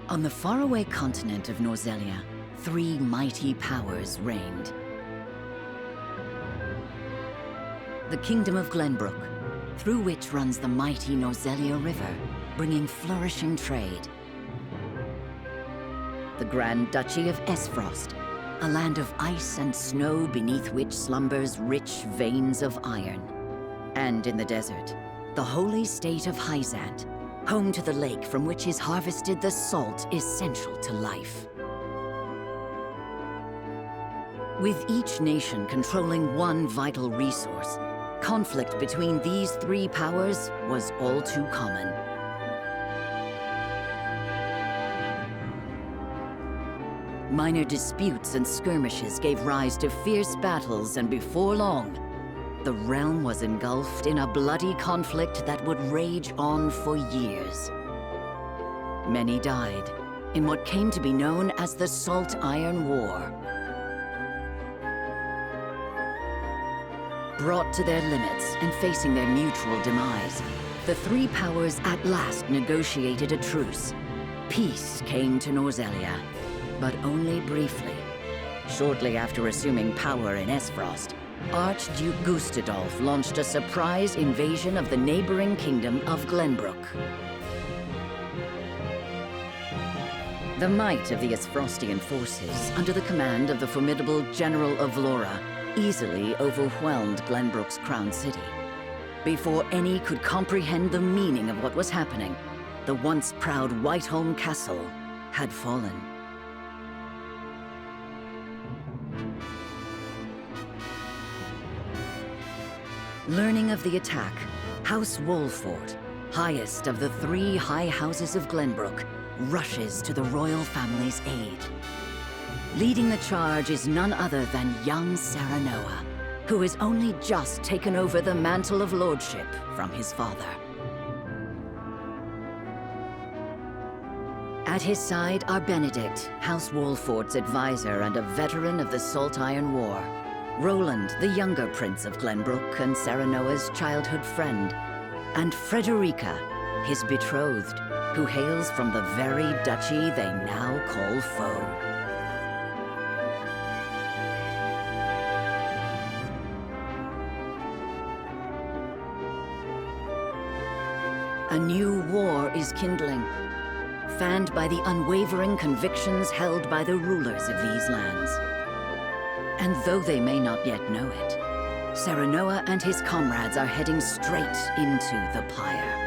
On the faraway continent of Norzelia, 3 mighty powers reigned. The Kingdom of Glenbrook, through which runs the mighty Norzelia River, bringing flourishing trade. The Grand Duchy of Esfrost, a land of ice and snow beneath which slumbers rich veins of iron. And in the desert, the holy state of Hyzant, home to the lake from which is harvested the salt essential to life. With each nation controlling one vital resource, conflict between these 3 powers was all too common. Minor disputes and skirmishes gave rise to fierce battles, and before long, the realm was engulfed in a bloody conflict that would rage on for years. Many died in what came to be known as the Salt Iron War. Brought to their limits and facing their mutual demise, the 3 powers at last negotiated a truce. Peace came to Norzelia, but only briefly. Shortly after assuming power in Esfrost, Archduke Gustadolf launched a surprise invasion of the neighboring kingdom of Glenbrook. The might of the Esfrostian forces, under the command of the formidable General of Vlora, easily overwhelmed Glenbrook's crown city. Before any could comprehend the meaning of what was happening, the once proud Whiteholm Castle had fallen. Learning of the attack, House Wolford, highest of the 3 high houses of Glenbrook, rushes to the royal family's aid. Leading the charge is none other than young Serenoa, who has only just taken over the mantle of lordship from his father. At his side are Benedict, House Wolford's advisor and a veteran of the Salt Iron War, Roland, the younger prince of Glenbrook and Serenoa's childhood friend, and Frederica, his betrothed, who hails from the very duchy they now call foe. A new war is kindling, fanned by the unwavering convictions held by the rulers of these lands. And though they may not yet know it, Serenoa and his comrades are heading straight into the pyre.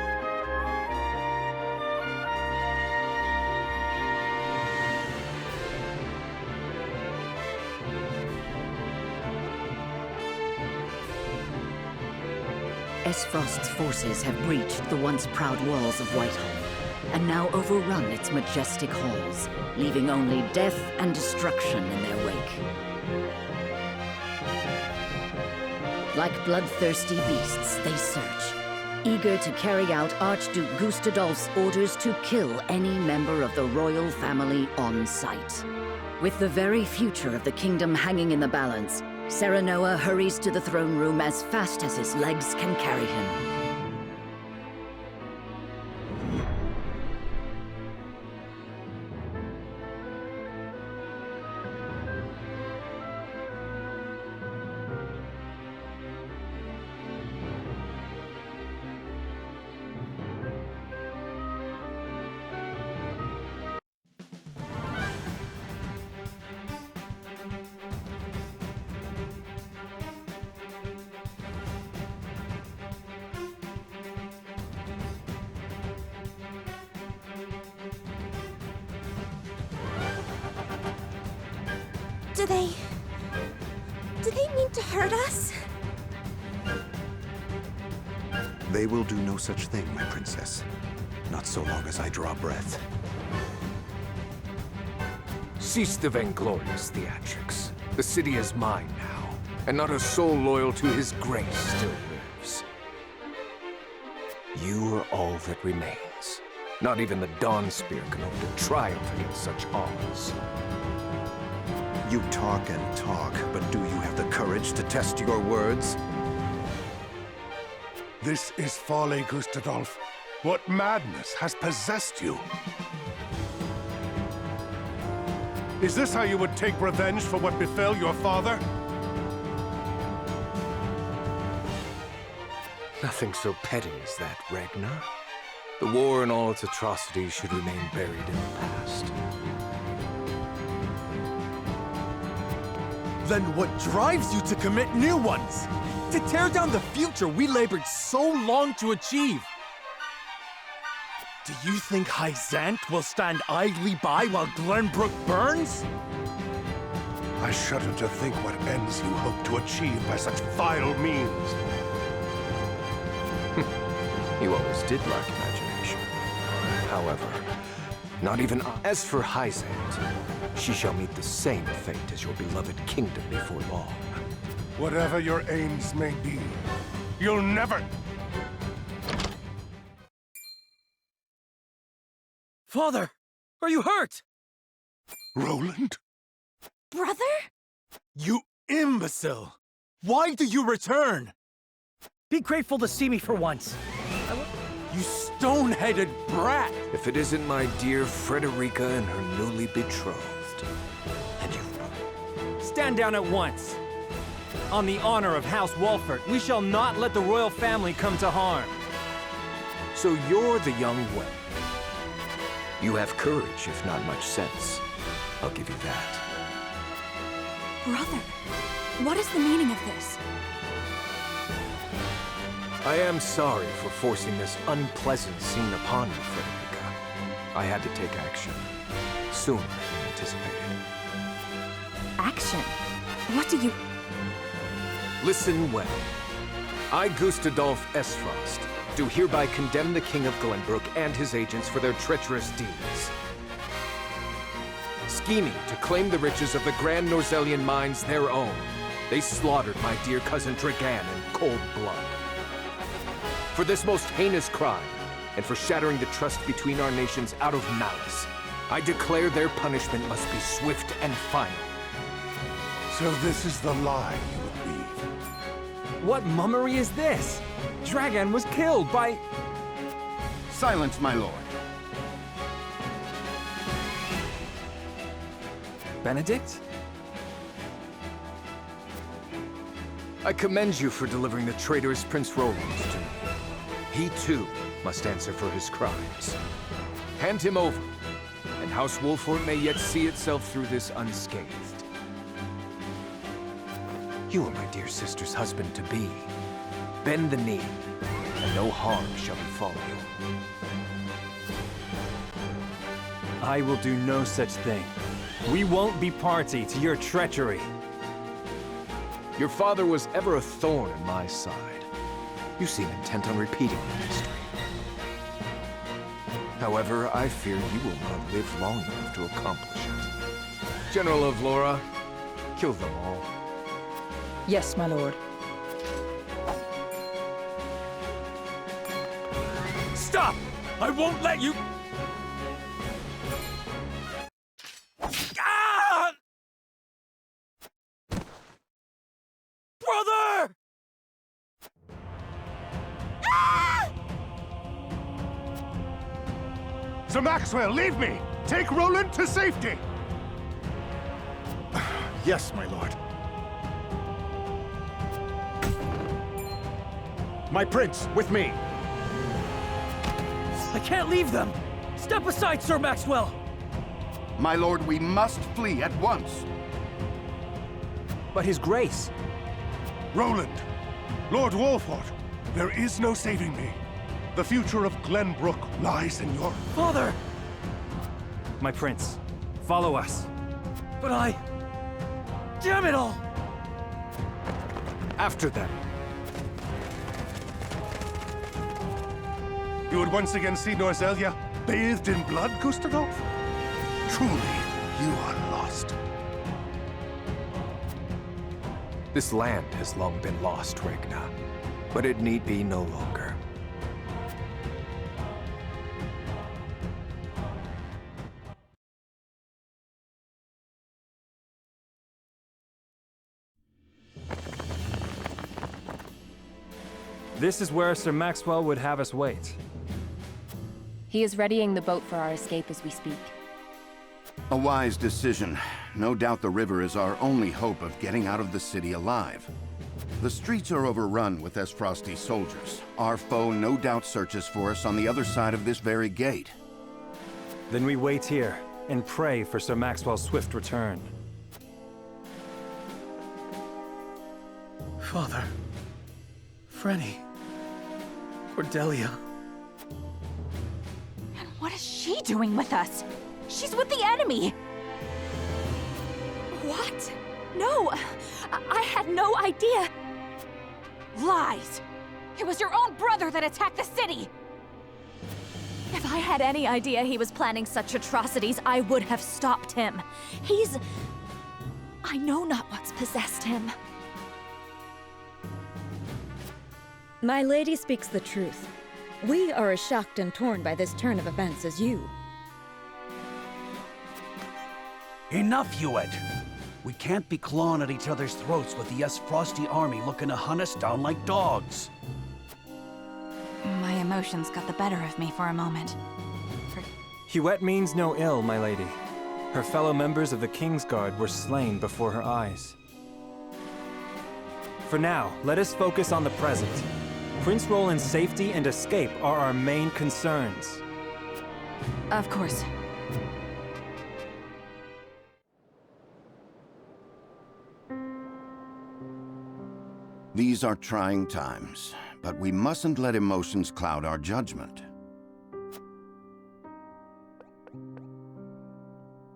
Esfrost's forces have breached the once proud walls of Whiteholm, and now overrun its majestic halls, leaving only death and destruction in their wake. Like bloodthirsty beasts, they search, eager to carry out Archduke Gustadolf's orders to kill any member of the royal family on sight. With the very future of the kingdom hanging in the balance, Serenoa hurries to the throne room as fast as his legs can carry him. Do they mean to hurt us? They will do no such thing, my princess. Not so long as I draw breath. Cease the vainglorious theatrics. The city is mine now, and not a soul loyal to his grace still lives. You are all that remains. Not even the Dawn Spear can hope to triumph against such odds. You talk and talk, but do you have the courage to test your words? This is folly, Gustadolf. What madness has possessed you? Is this how you would take revenge for what befell your father? Nothing so petty as that, Ragnar. The war and all its atrocities should remain buried in the past. Then what drives you to commit new ones? To tear down the future we labored so long to achieve? Do you think Hyzant will stand idly by while Glenbrook burns? I shudder to think what ends you hope to achieve by such vile means. You always did lack imagination. However, not even as for Hyzant, she shall meet the same fate as your beloved kingdom before long. Whatever your aims may be, you'll never... Father, are you hurt? Roland? Brother? You imbecile! Why do you return? Be grateful to see me for once. You stone-headed brat! If it isn't my dear Frederica and her newly betrothed. And you... Stand down at once. On the honor of House Walford, we shall not let the royal family come to harm. So you're the young one. You have courage, if not much sense. I'll give you that. Brother, what is the meaning of this? I am sorry for forcing this unpleasant scene upon you, Frederica. I had to take action. Sooner than anticipated. Action? What do you... Listen well. I, Gustadolf Estfrost, do hereby condemn the King of Glenbrook and his agents for their treacherous deeds. Scheming to claim the riches of the Grand Norzelian mines their own, they slaughtered my dear cousin Dragan in cold blood. For this most heinous crime, and for shattering the trust between our nations out of malice, I declare their punishment must be swift and final. So this is the lie you would weave. What mummery is this? Dragan was killed by... Silence, my lord. Benedict? I commend you for delivering the traitorous Prince Roland to me. He, too, must answer for his crimes. Hand him over, and House Wolford may yet see itself through this unscathed. You are my dear sister's husband-to-be. Bend the knee, and no harm shall befall you. I will do no such thing. We won't be party to your treachery. Your father was ever a thorn in my side. You seem intent on repeating the history. However, I fear you will not live long enough to accomplish it. General of Laura, kill them all. Yes, my lord. Stop! I won't let you... Ah! Brother! Ah! Sir Maxwell, leave me! Take Roland to safety! Yes, my lord. My prince, with me! I can't leave them! Step aside, Sir Maxwell! My lord, we must flee at once. But his grace... Roland! Lord Wolford! There is no saving me. The future of Glenbrook lies in your... Father! My prince, follow us. But Damn it all! After them. You would once again see Norzelia bathed in blood, Gustavo? Truly, you are lost. This land has long been lost, Regna, but it need be no longer. This is where Sir Maxwell would have us wait. He is readying the boat for our escape as we speak. A wise decision. No doubt the river is our only hope of getting out of the city alive. The streets are overrun with Frosty soldiers. Our foe no doubt searches for us on the other side of this very gate. Then we wait here and pray for Sir Maxwell's swift return. Father. Frenny. Cordelia. And what is she doing with us? She's with the enemy! What? No! I had no idea! Lies! It was your own brother that attacked the city! If I had any idea he was planning such atrocities, I would have stopped him. I know not what's possessed him. My lady speaks the truth. We are as shocked and torn by this turn of events as you. Enough, Hewitt! We can't be clawing at each other's throats with the Frosty army looking to hunt us down like dogs. My emotions got the better of me for a moment. Hewitt means no ill, my lady. Her fellow members of the King's Guard were slain before her eyes. For now, let us focus on the present. Prince Roland's safety and escape are our main concerns. Of course. These are trying times, but we mustn't let emotions cloud our judgment.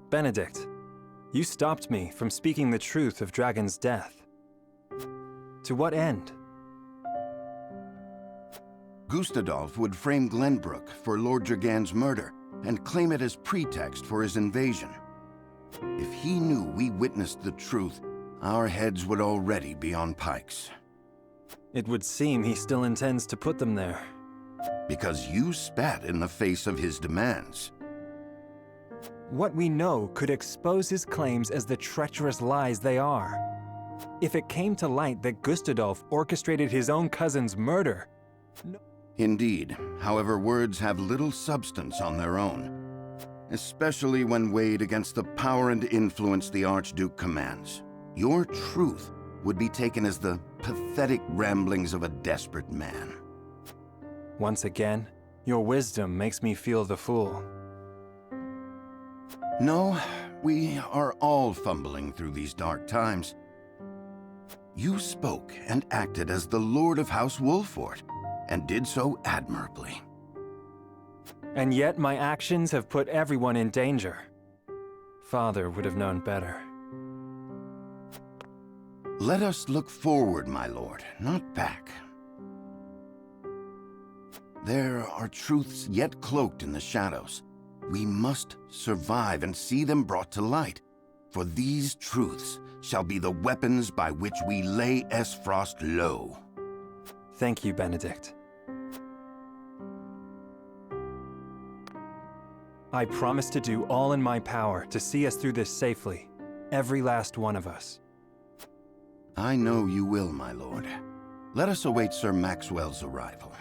Benedict, you stopped me from speaking the truth of Dragon's death. To what end? Gustadolf would frame Glenbrook for Lord Dragan's murder and claim it as pretext for his invasion. If he knew we witnessed the truth, our heads would already be on pikes. It would seem he still intends to put them there. Because you spat in the face of his demands. What we know could expose his claims as the treacherous lies they are. If it came to light that Gustadolf orchestrated his own cousin's murder... Indeed. However, words have little substance on their own, especially when weighed against the power and influence the Archduke commands. Your truth would be taken as the pathetic ramblings of a desperate man. Once again, your wisdom makes me feel the fool. No, we are all fumbling through these dark times. You spoke and acted as the Lord of House Wolfort, and did so admirably. And yet my actions have put everyone in danger. Father would have known better. Let us look forward, my lord, not back. There are truths yet cloaked in the shadows. We must survive and see them brought to light, for these truths shall be the weapons by which we lay Frost low. Thank you, Benedict. I promise to do all in my power to see us through this safely, every last one of us. I know you will, my lord. Let us await Sir Maxwell's arrival.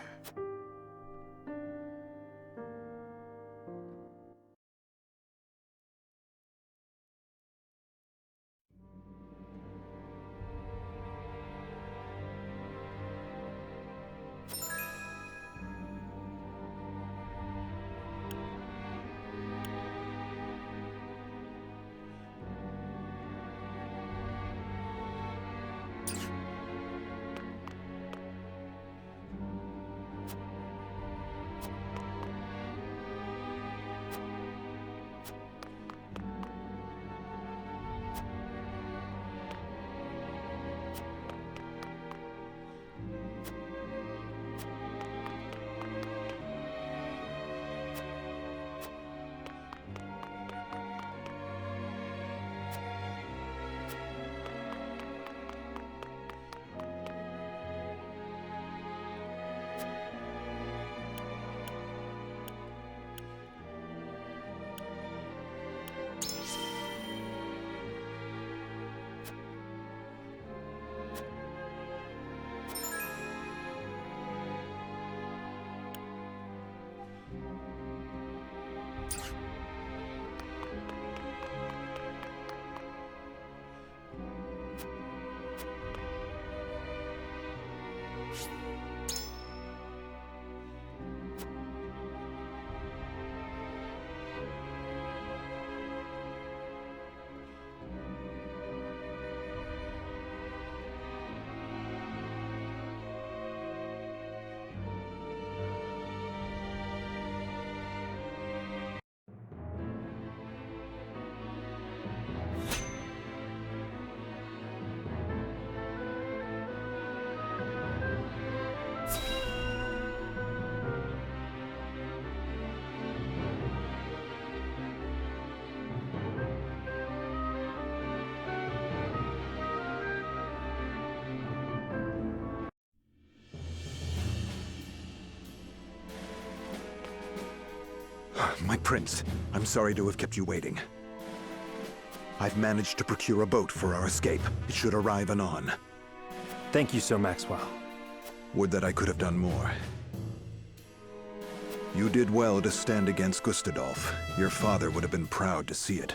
My prince, I'm sorry to have kept you waiting. I've managed to procure a boat for our escape. It should arrive anon. Thank you, Sir Maxwell. Would that I could have done more. You did well to stand against Gustadolf. Your father would have been proud to see it.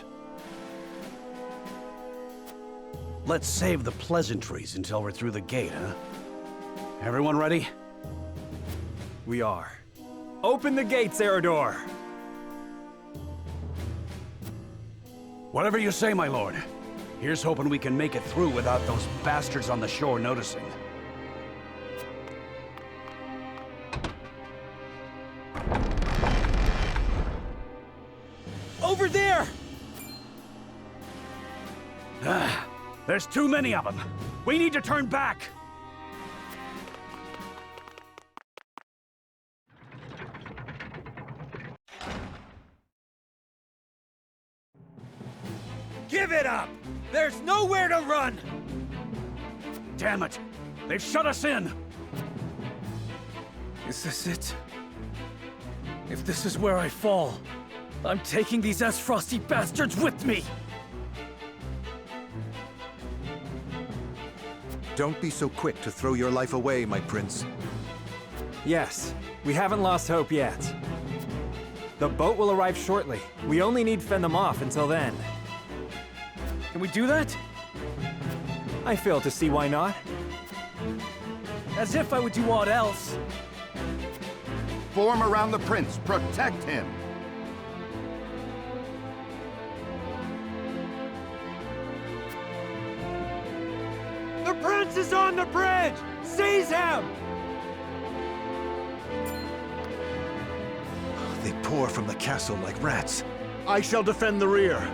Let's save the pleasantries until we're through the gate, huh? Everyone ready? We are. Open the gates, Eridor! Whatever you say, my lord. Here's hoping we can make it through without those bastards on the shore noticing. Over there! There's too many of them. We need to turn back. Give it up! There's nowhere to run! Damn it! They've shut us in! Is this it? If this is where I fall, I'm taking these S-Frosty bastards with me! Don't be so quick to throw your life away, my prince. Yes, we haven't lost hope yet. The boat will arrive shortly. We only need to fend them off until then. Can we do that? I fail to see why not. As if I would do aught else. Form around the prince. Protect him. The prince is on the bridge! Seize him! They pour from the castle like rats. I shall defend the rear.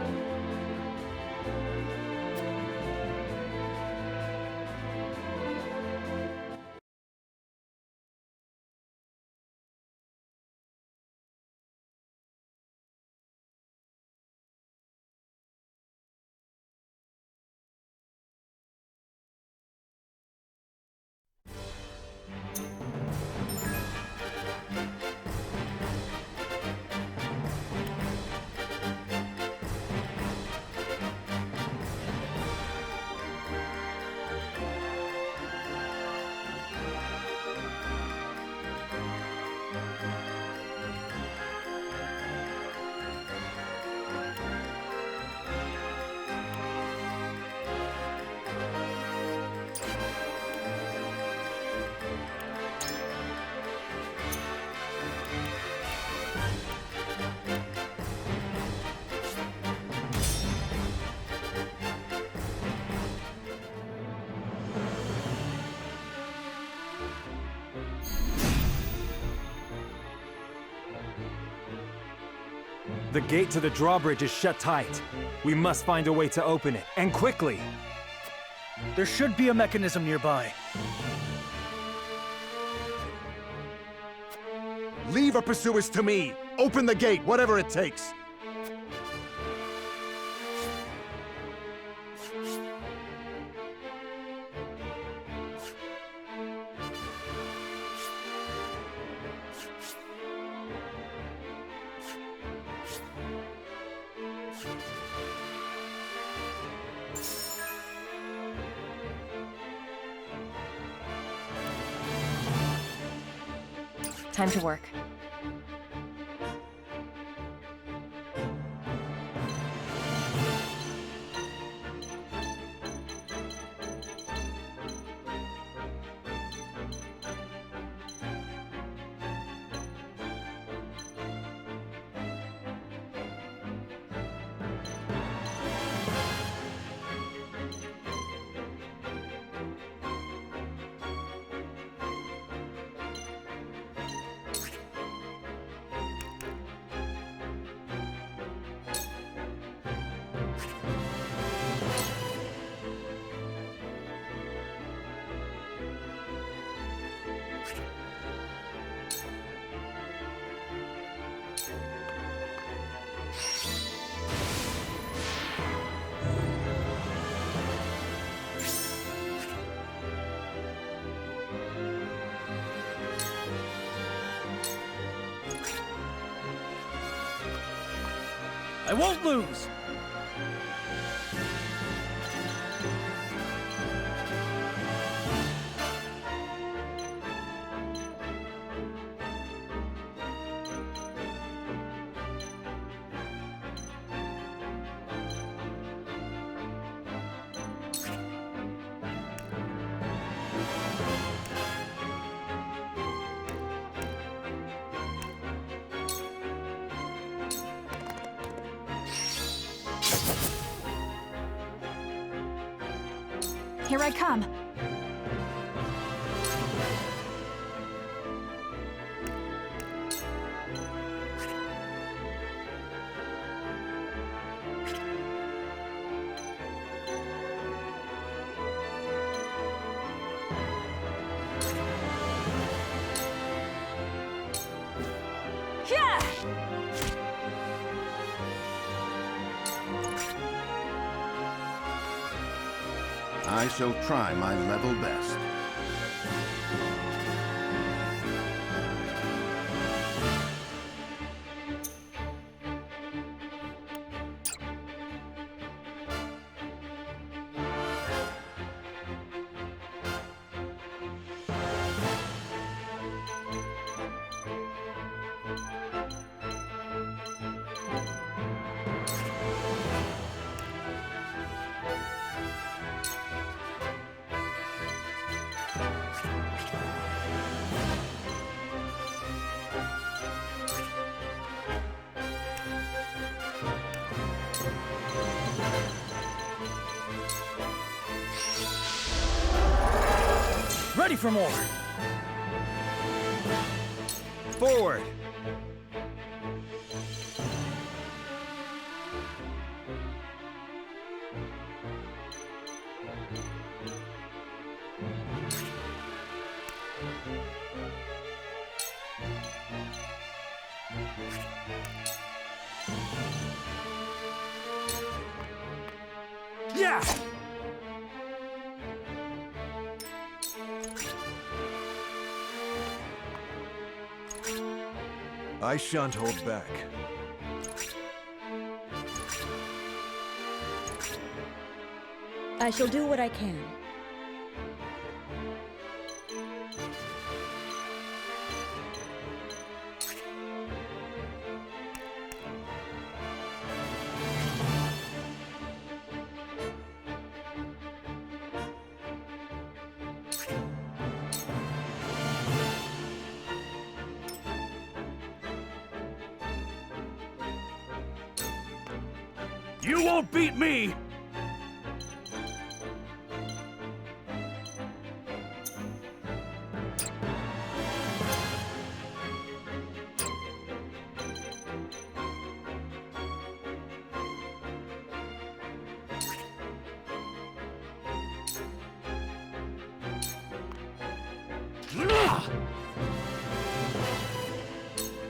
The gate to the drawbridge is shut tight. We must find a way to open it, and quickly. There should be a mechanism nearby. Leave our pursuers to me. Open the gate, whatever it takes. Time to work. I won't lose! Here I come. Yeah! I shall try my level best. Ready for more! Forward! Yeah! I shan't hold back. I shall do what I can. You won't beat me!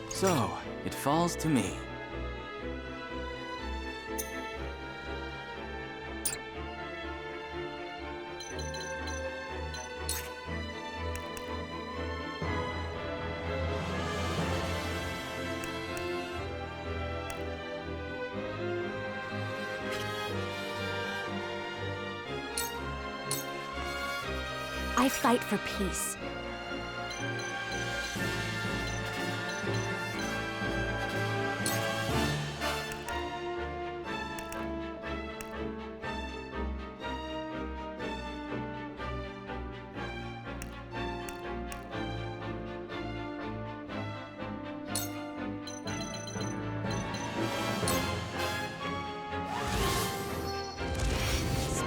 So, it falls to me. I fight for peace.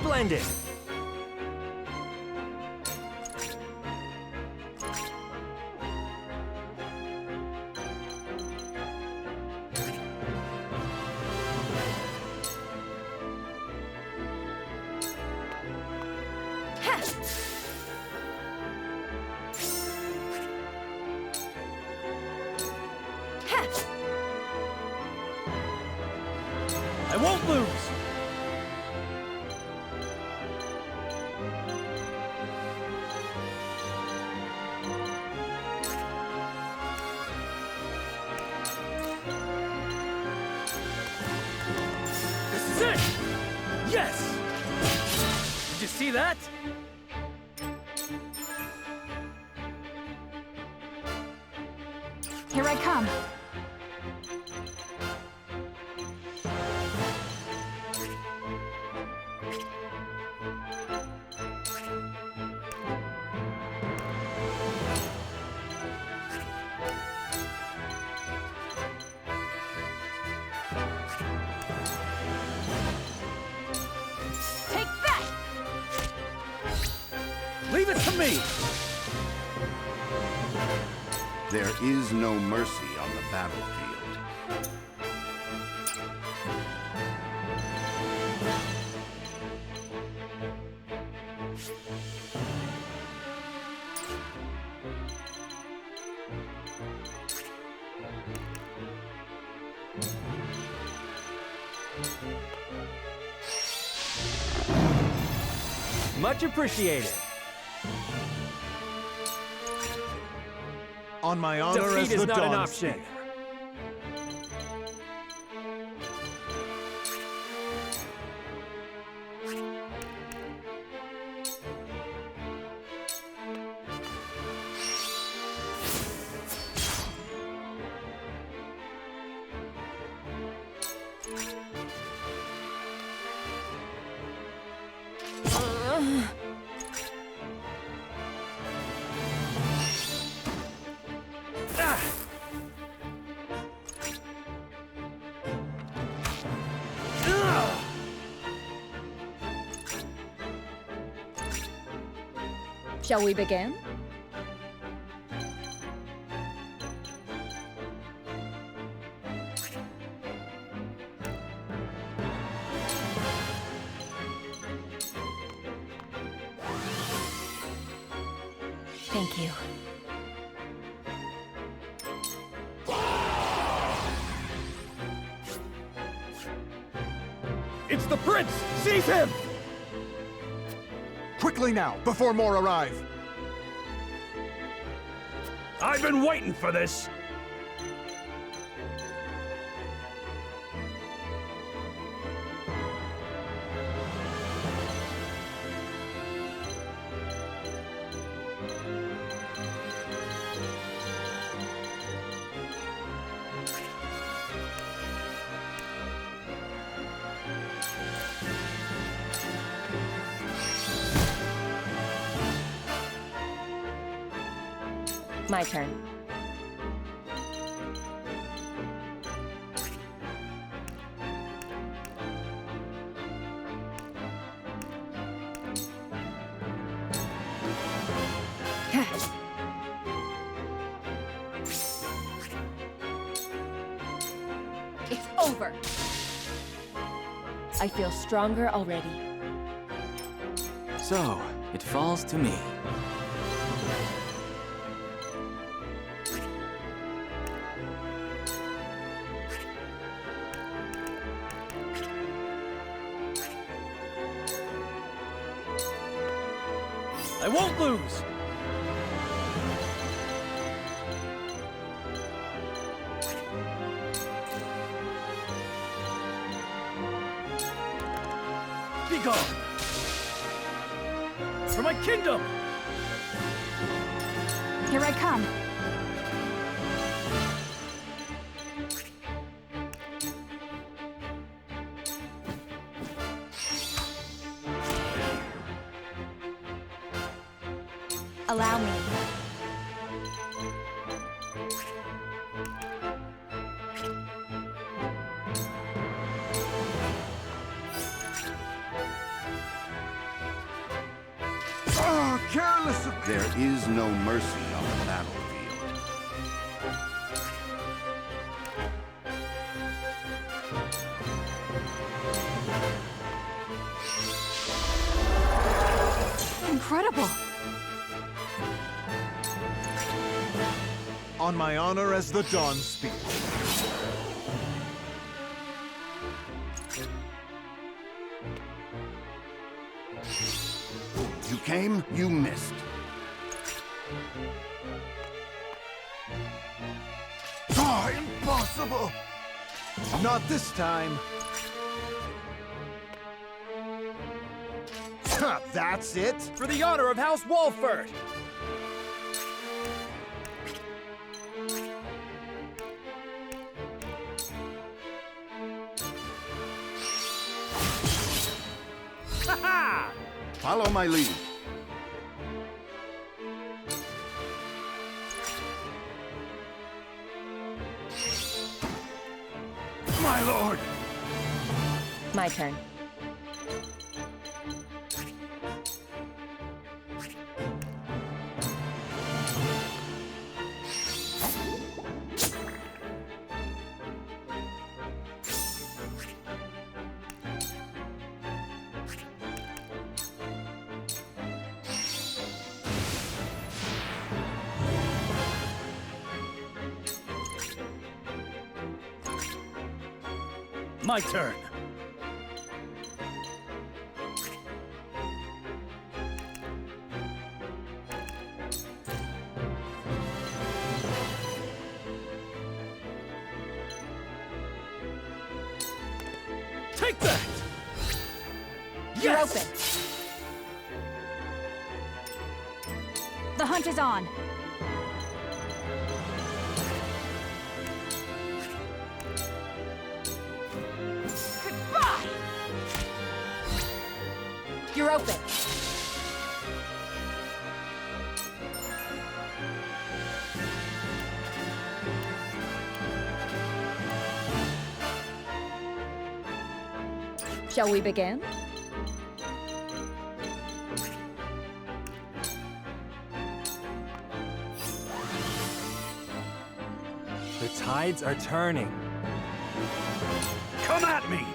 Splendid! I won't lose! you see that? Here I come. Take that! Leave it to me! There is no mercy on the battlefield. Much appreciated. On my honor as Defeat the is not an Dawn option. Speeder. Shall we begin? Thank you. It's the prince! Seize him! Quickly now, before more arrive! I've been waiting for this! My turn. It's over. I feel stronger already. So, it falls to me. I won't lose! Be gone! For my kingdom! Here I come. Allow me. Careless of... There is no mercy on the battlefield. Incredible! On my honor as the Dawn Speeder. You came, you missed. Ah, impossible! Not this time. That's it? For the honor of House Walford! Ha-ha! Follow my lead. My lord! My turn. My turn. Take that! You're open. The hunt is on. Goodbye! You're open. Shall we begin? The tides are turning. Come at me!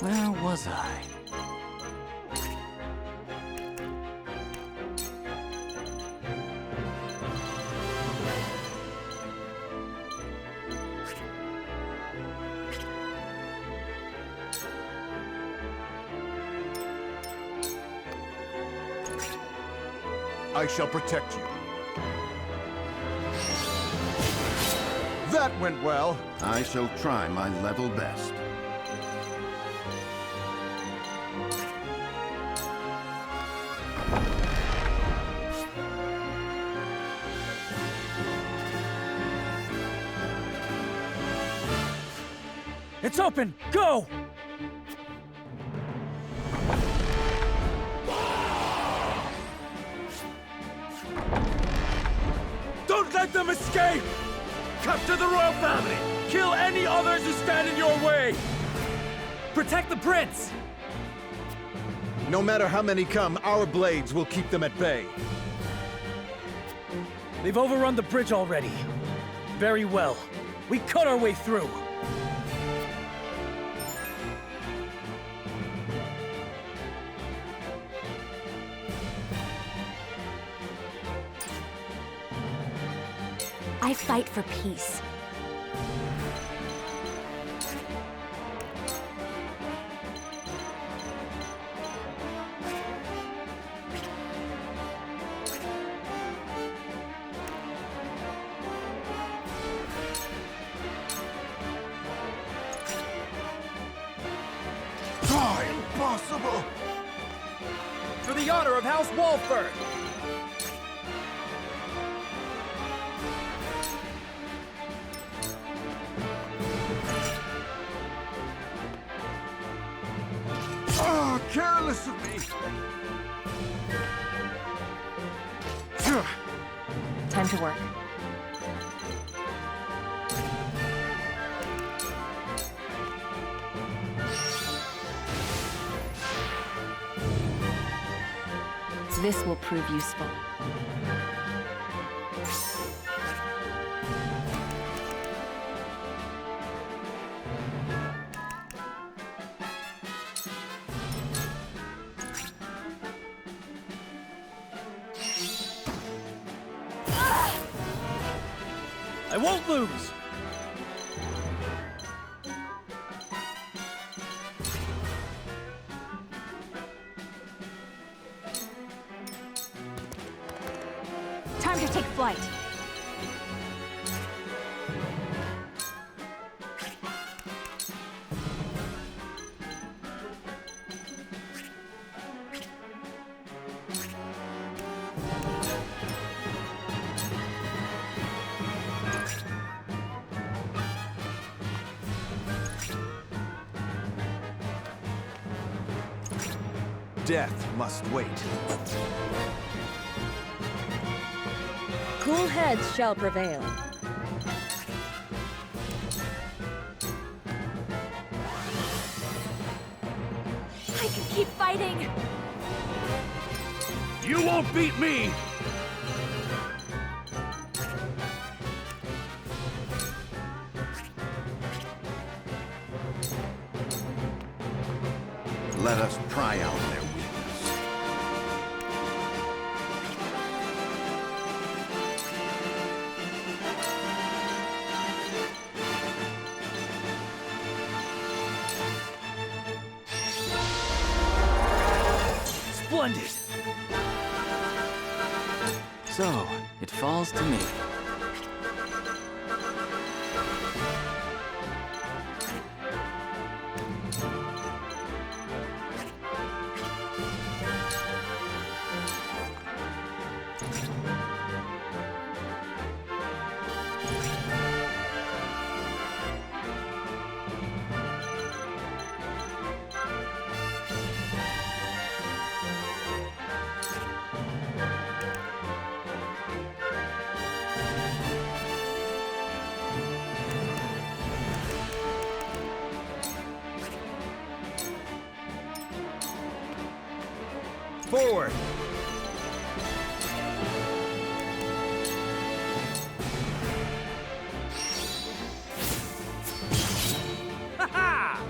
Where was I? I shall protect you. That went well. I shall try my level best. It's open! Go! Don't let them escape! Capture the royal family! Kill any others who stand in your way! Protect the prince! No matter how many come, our blades will keep them at bay. They've overrun the bridge already. Very well. We cut our way through. I fight for peace. Impossible! For the honor of House Walford! Oh, careless of me! Time to work. This will prove useful. I won't lose! Time to take flight. Death must wait. Cool heads shall prevail. I can keep fighting! You won't beat me! Let us pry out their weakness. Splendid! So, it falls to me. Forward! Ha-ha!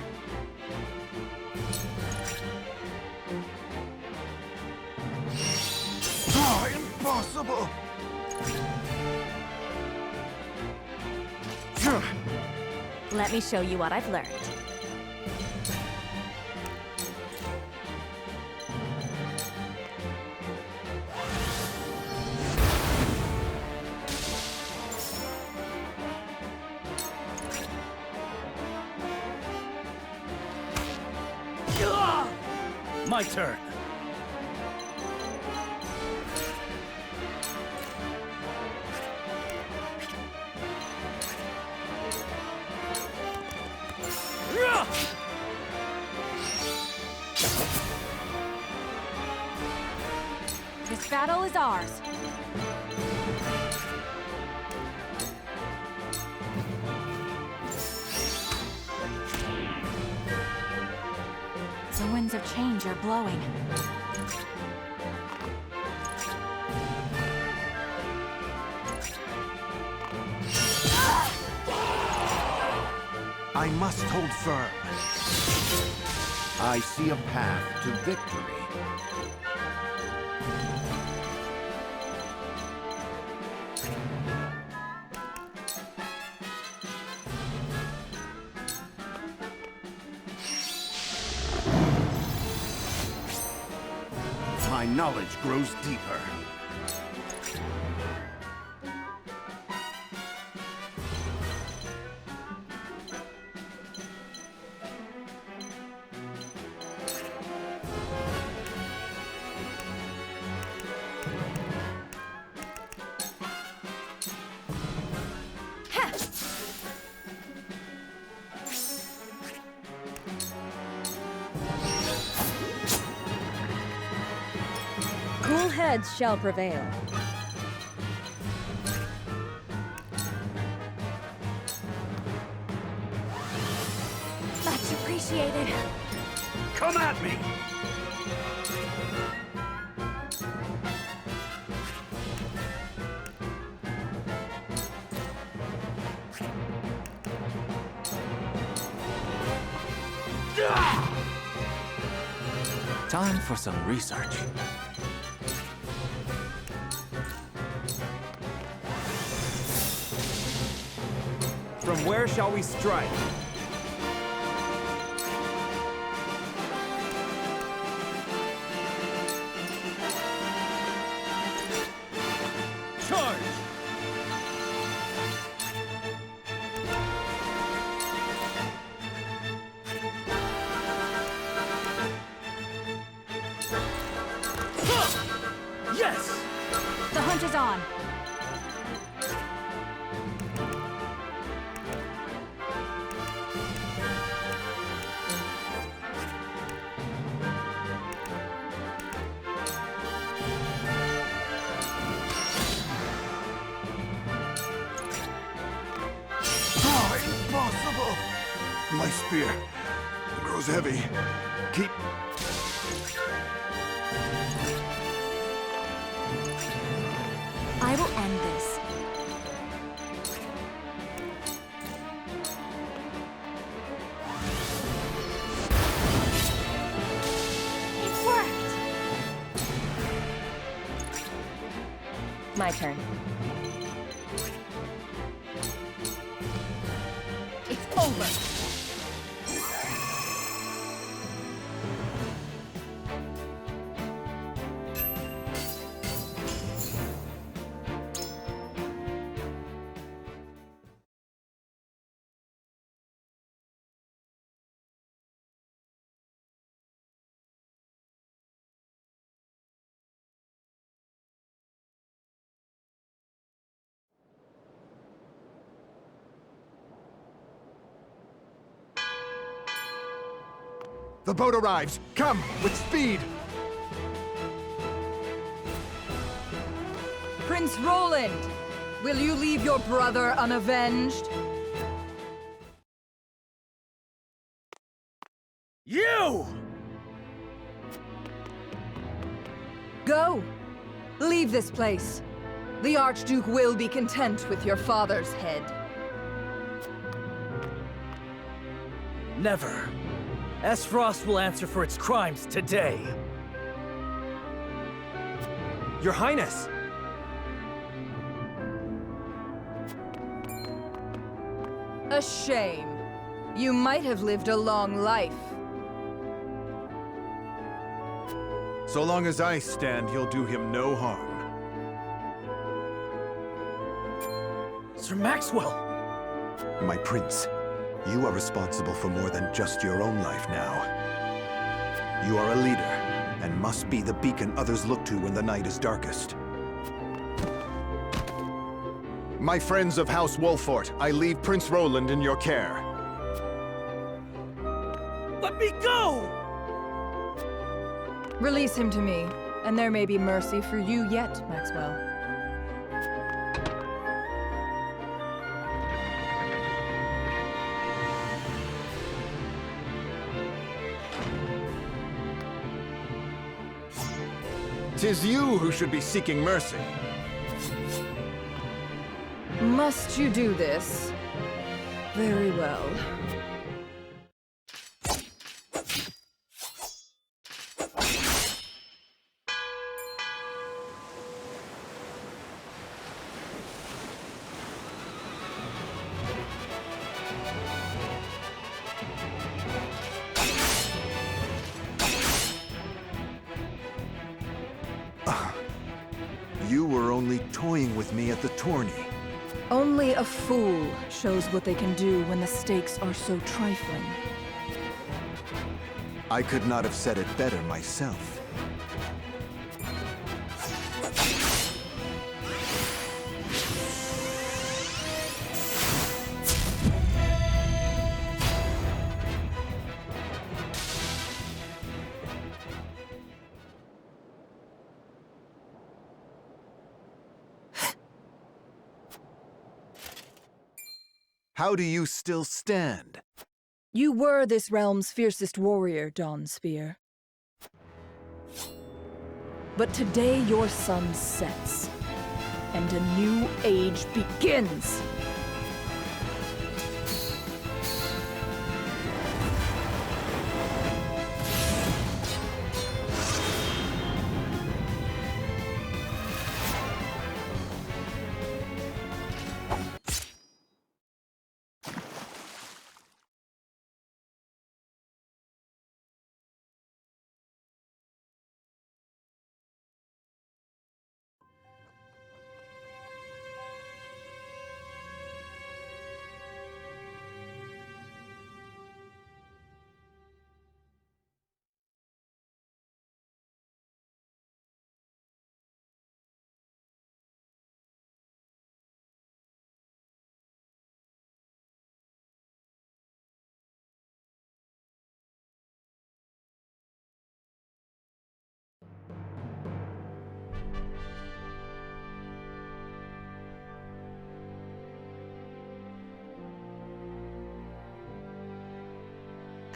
Ah, impossible! Let me show you what I've learned. My turn. This battle is ours. The winds of change are blowing. I must hold firm. I see a path to victory. My knowledge grows deeper. Cool heads shall prevail. Much appreciated. Come at me! Time for some research. From where shall we strike? Charge! Yes! The hunt is on. My spear grows heavy. Keep... I will end this. It worked! My turn. It's over! The boat arrives! Come, with speed! Prince Roland! Will you leave your brother unavenged? You! Go! Leave this place. The Archduke will be content with your father's head. Never. Frost will answer for its crimes today. Your Highness! A shame. You might have lived a long life. So long as I stand, you'll do him no harm. Sir Maxwell! My prince, you are responsible for more than just your own life now. You are a leader, and must be the beacon others look to when the night is darkest. My friends of House Wolfort, I leave Prince Roland in your care. Let me go! Release him to me, and there may be mercy for you yet, Maxwell. Tis you who should be seeking mercy. Must you do this? Very well. You were only toying with me at the tourney. Only a fool shows what they can do when the stakes are so trifling. I could not have said it better myself. How do you still stand? You were this realm's fiercest warrior, Dawn Spear. But today your sun sets, and a new age begins!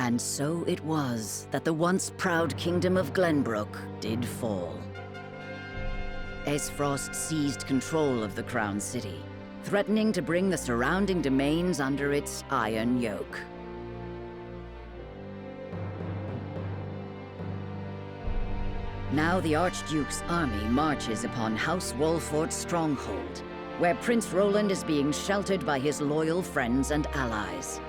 And so it was that the once proud kingdom of Glenbrook did fall. Aesfrost seized control of the Crown City, threatening to bring the surrounding domains under its iron yoke. Now the Archduke's army marches upon House Wolfort's stronghold, where Prince Roland is being sheltered by his loyal friends and allies.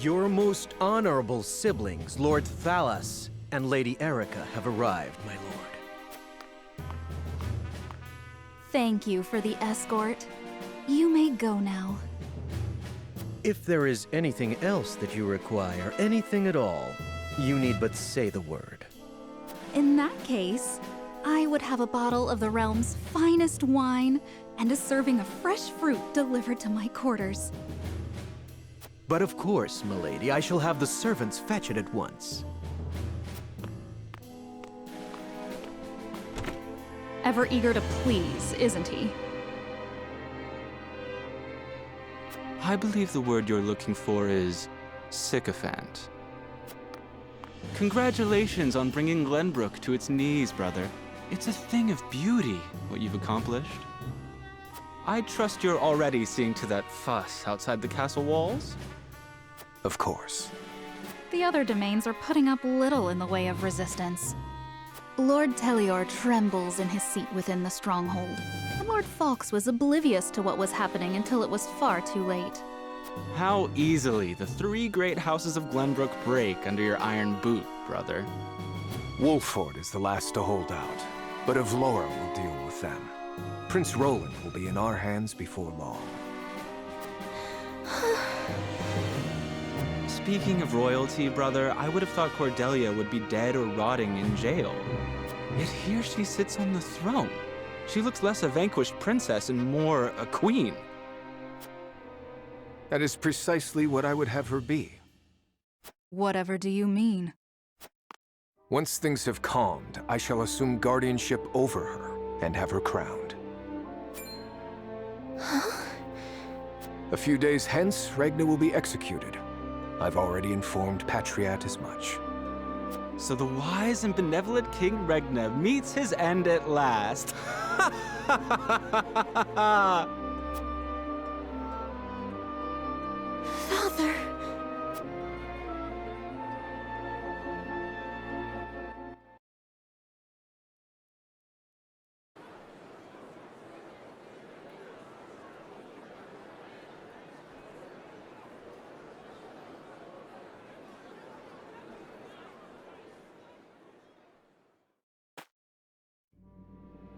Your most honorable siblings, Lord Thalas and Lady Erica, have arrived, my lord. Thank you for the escort. You may go now. If there is anything else that you require, anything at all, you need but say the word. In that case, I would have a bottle of the realm's finest wine and a serving of fresh fruit delivered to my quarters. But of course, milady, I shall have the servants fetch it at once. Ever eager to please, isn't he? I believe the word you're looking for is sycophant. Congratulations on bringing Glenbrook to its knees, brother. It's a thing of beauty, what you've accomplished. I trust you're already seeing to that fuss outside the castle walls? Of course. The other domains are putting up little in the way of resistance. Lord Telior trembles in his seat within the stronghold, and Lord Fawkes was oblivious to what was happening until it was far too late. How easily the three great houses of Glenbrook break under your iron boot, brother. Wolford is the last to hold out, but Avlora will deal with them. Prince Roland will be in our hands before long. Speaking of royalty, brother, I would have thought Cordelia would be dead or rotting in jail. Yet here she sits on the throne. She looks less a vanquished princess and more a queen. That is precisely what I would have her be. Whatever do you mean? Once things have calmed, I shall assume guardianship over her and have her crowned. A few days hence, Regna will be executed. I've already informed Patriat as much. So the wise and benevolent King Regna meets his end at last. Father!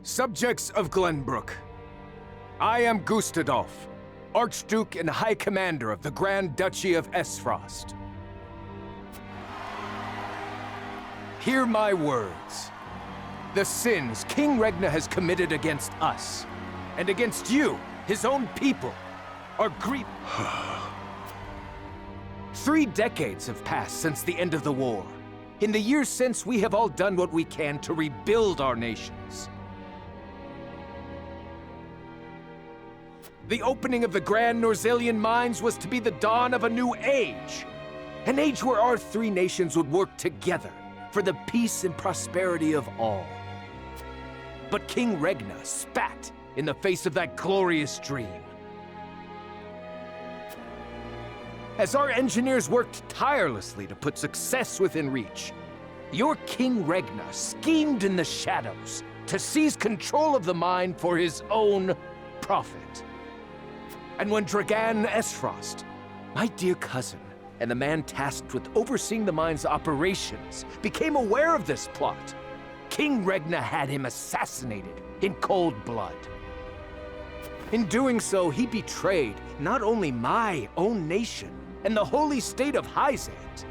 Subjects of Glenbrook, I am Gustadolf, Archduke and High Commander of the Grand Duchy of Aesfrost. Hear my words. The sins King Regna has committed against us, and against you, his own people, are grievous. 3 decades have passed since the end of the war. In the years since, we have all done what we can to rebuild our nations. The opening of the Grand Norzelian mines was to be the dawn of a new age. An age where our 3 nations would work together for the peace and prosperity of all. But King Regna spat in the face of that glorious dream. As our engineers worked tirelessly to put success within reach, your King Regna schemed in the shadows to seize control of the mine for his own profit. And when Dragan Aesfrost, my dear cousin, and the man tasked with overseeing the mine's operations, became aware of this plot, King Regna had him assassinated in cold blood. In doing so, he betrayed not only my own nation and the holy state of Hyzant,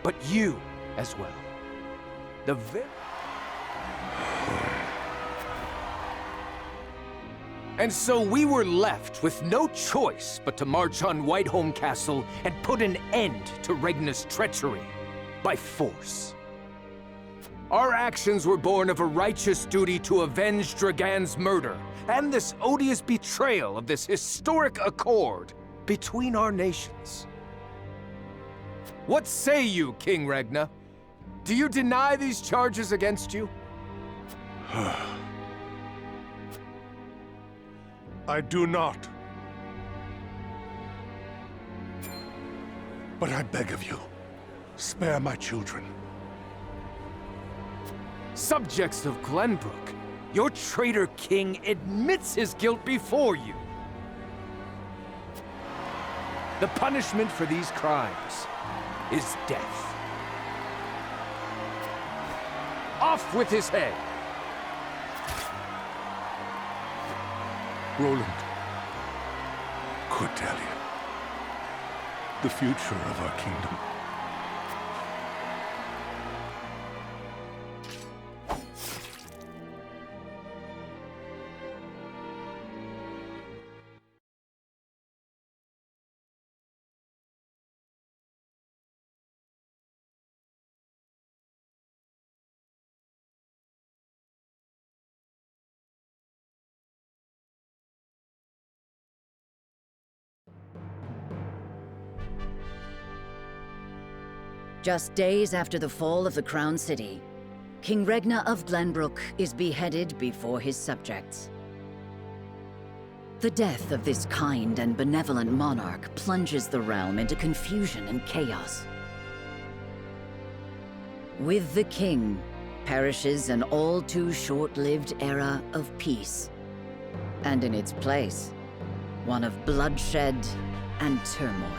but you, as well. The And so we were left with no choice but to march on Whiteholm Castle and put an end to Regna's treachery by force. Our actions were born of a righteous duty to avenge Dragan's murder and this odious betrayal of this historic accord between our nations. What say you, King Regna? Do you deny these charges against you? I do not. But I beg of you, spare my children. Subjects of Glenbrook, your traitor king admits his guilt before you. The punishment for these crimes is death. Off with his head! Roland, Cordelia, the future of our kingdom. Just days after the fall of the Crown City, King Regna of Glenbrook is beheaded before his subjects. The death of this kind and benevolent monarch plunges the realm into confusion and chaos. With the king perishes an all-too-short-lived era of peace, and in its place, one of bloodshed and turmoil.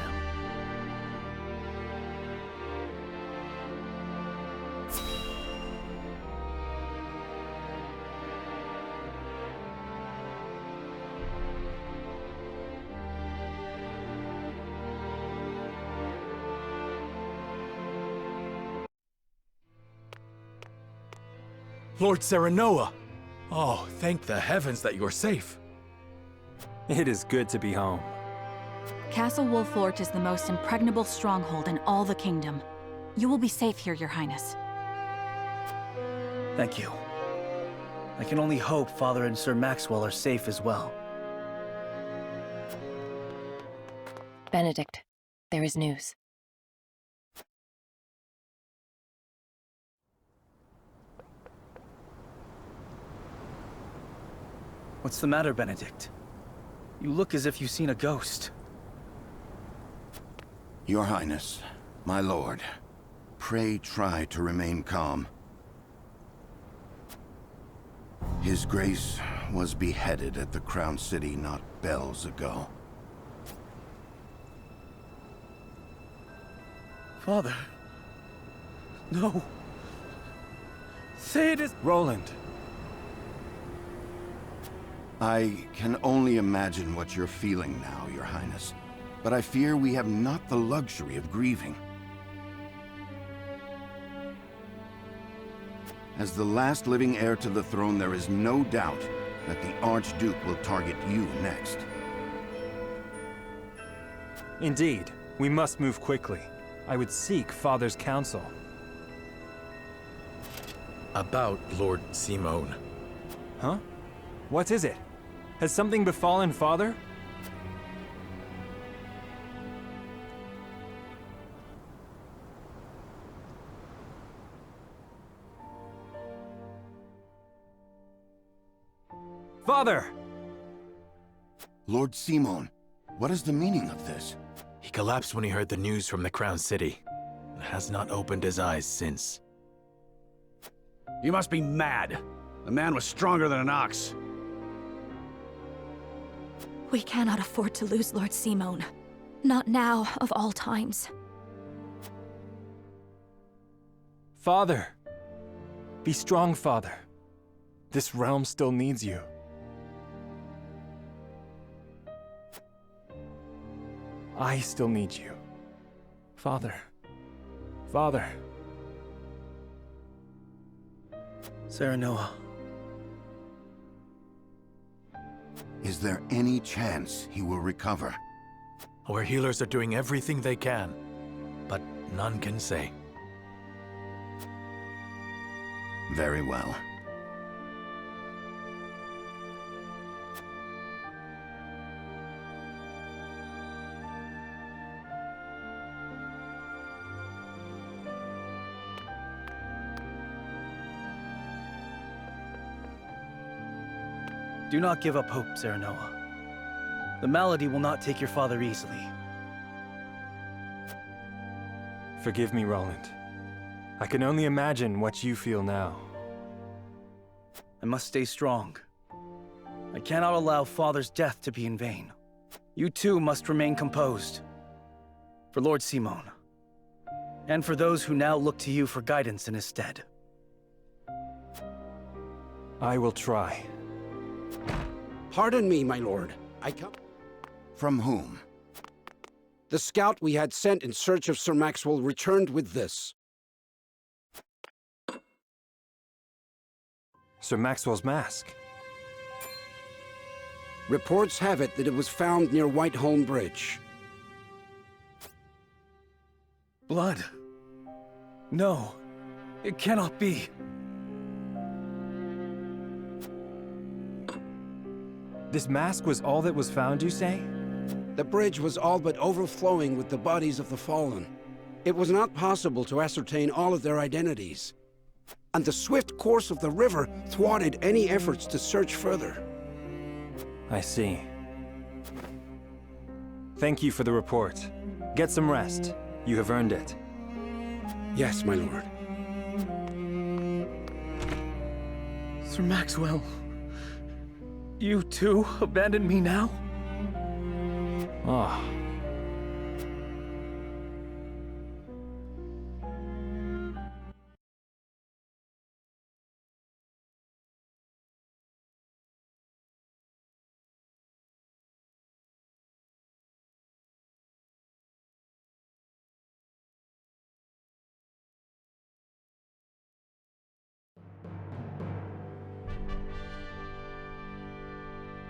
Lord Serenoa! Oh, thank the heavens that you're safe. It is good to be home. Castle Wolflort is the most impregnable stronghold in all the kingdom. You will be safe here, Your Highness. Thank you. I can only hope Father and Sir Maxwell are safe as well. Benedict, there is news. What's the matter, Benedict? You look as if you've seen a ghost. Your Highness, my lord, pray try to remain calm. His Grace was beheaded at the Crown City not bells ago. Father. No. Say it is— Roland. I can only imagine what you're feeling now, Your Highness. But I fear we have not the luxury of grieving. As the last living heir to the throne, there is no doubt that the Archduke will target you next. Indeed, we must move quickly. I would seek Father's counsel. About Lord Simone. Huh? What is it? Has something befallen Father? Father! Lord Simone, what is the meaning of this? He collapsed when he heard the news from the Crown City, and has not opened his eyes since. You must be mad. The man was stronger than an ox. We cannot afford to lose Lord Simone. Not now, of all times. Father! Be strong, Father. This realm still needs you. I still need you. Father. Father. Serenoa. Is there any chance he will recover? Our healers are doing everything they can, but none can say. Very well. Do not give up hope, Serenoa. The malady will not take your father easily. Forgive me, Roland. I can only imagine what you feel now. I must stay strong. I cannot allow Father's death to be in vain. You too must remain composed. For Lord Simon. And for those who now look to you for guidance in his stead. I will try. Pardon me, my lord. I come... From whom? The scout we had sent in search of Sir Maxwell returned with this. Sir Maxwell's mask. Reports have it that it was found near Whiteholm Bridge. Blood. No. It cannot be. This mask was all that was found, you say? The bridge was all but overflowing with the bodies of the fallen. It was not possible to ascertain all of their identities. And the swift course of the river thwarted any efforts to search further. I see. Thank you for the report. Get some rest. You have earned it. Yes, my lord. Sir Maxwell, you too abandon me now? Ah.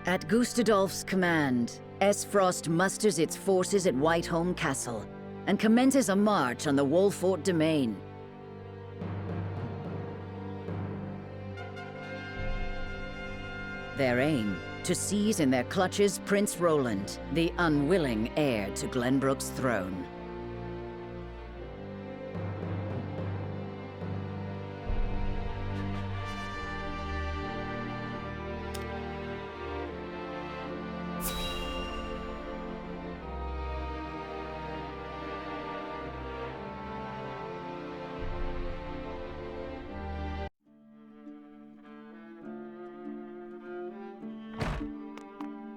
At Gustadolf's command, S-Frost musters its forces at Whiteholm Castle and commences a march on the Wolfort domain. Their aim, to seize in their clutches Prince Roland, the unwilling heir to Glenbrook's throne.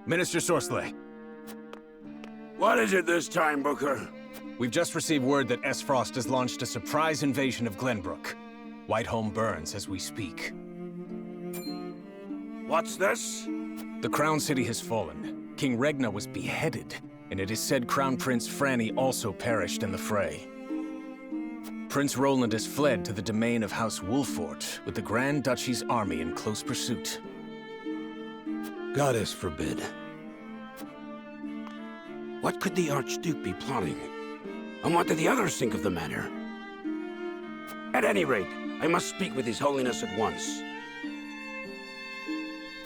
Minister Sorsley. What is it this time, Booker? We've just received word that S-Frost has launched a surprise invasion of Glenbrook. Whiteholm burns as we speak. What's this? The Crown City has fallen. King Regna was beheaded, and it is said Crown Prince Franny also perished in the fray. Prince Roland has fled to the domain of House Wolfort, with the Grand Duchy's army in close pursuit. Goddess forbid. What could the Archduke be plotting? And what do the others think of the matter? At any rate, I must speak with His Holiness at once.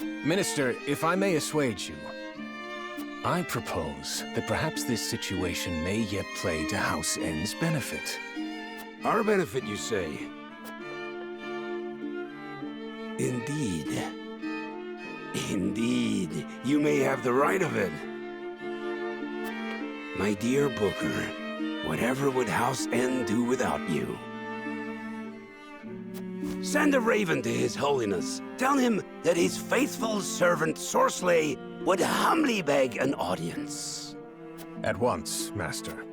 Minister, if I may assuage you, I propose that perhaps this situation may yet play to House N's benefit. Our benefit, you say? Indeed. Indeed, you may have the right of it. My dear Booker, whatever would House N do without you? Send a raven to His Holiness. Tell him that his faithful servant Sorsley would humbly beg an audience. At once, Master.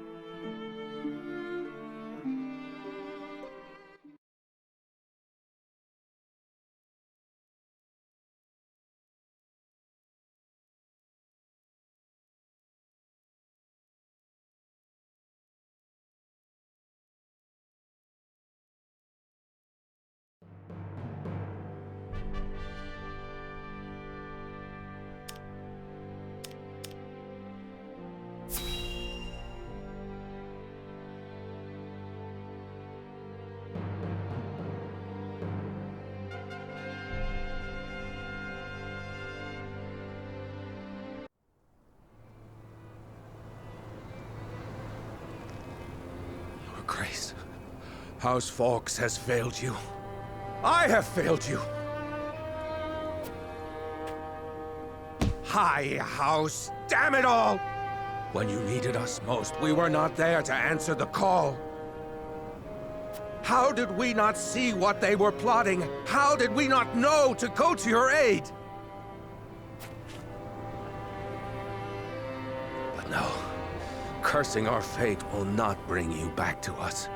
disgrace. House Fawkes has failed you. I have failed you. High House, damn it all! When you needed us most, we were not there to answer the call. How did we not see what they were plotting? How did we not know to go to your aid? But no, cursing our fate will not bring you back to us.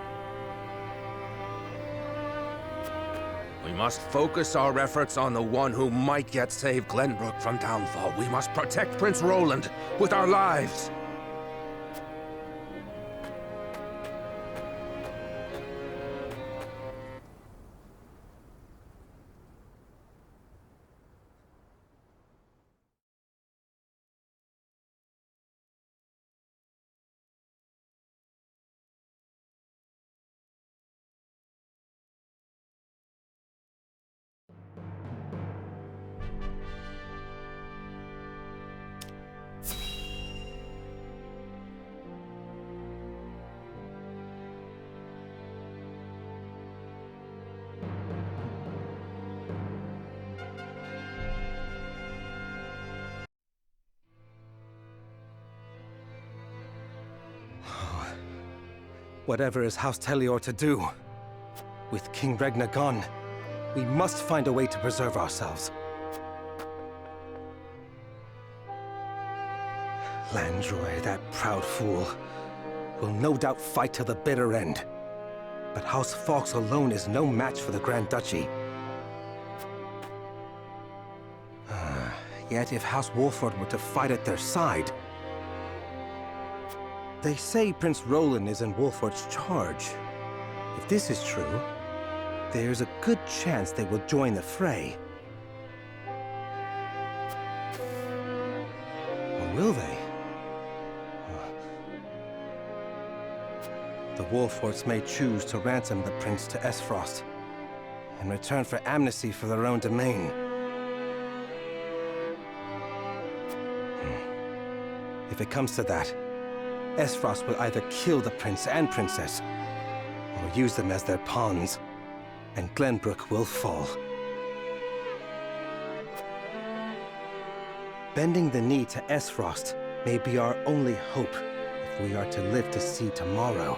We must focus our efforts on the one who might yet save Glenbrook from downfall. We must protect Prince Roland with our lives. Whatever is House Telior to do? With King Regna gone, we must find a way to preserve ourselves. Landroy, that proud fool, will no doubt fight to the bitter end. But House Fawkes alone is no match for the Grand Duchy. Yet if House Wolford were to fight at their side... They say Prince Roland is in Wolford's charge. If this is true, there's a good chance they will join the fray. Or will they? The Wolfords may choose to ransom the prince to Esfrost, in return for amnesty for their own domain. If it comes to that, Esfrost will either kill the prince and princess, or use them as their pawns, and Glenbrook will fall. Bending the knee to Esfrost may be our only hope if we are to live to see tomorrow.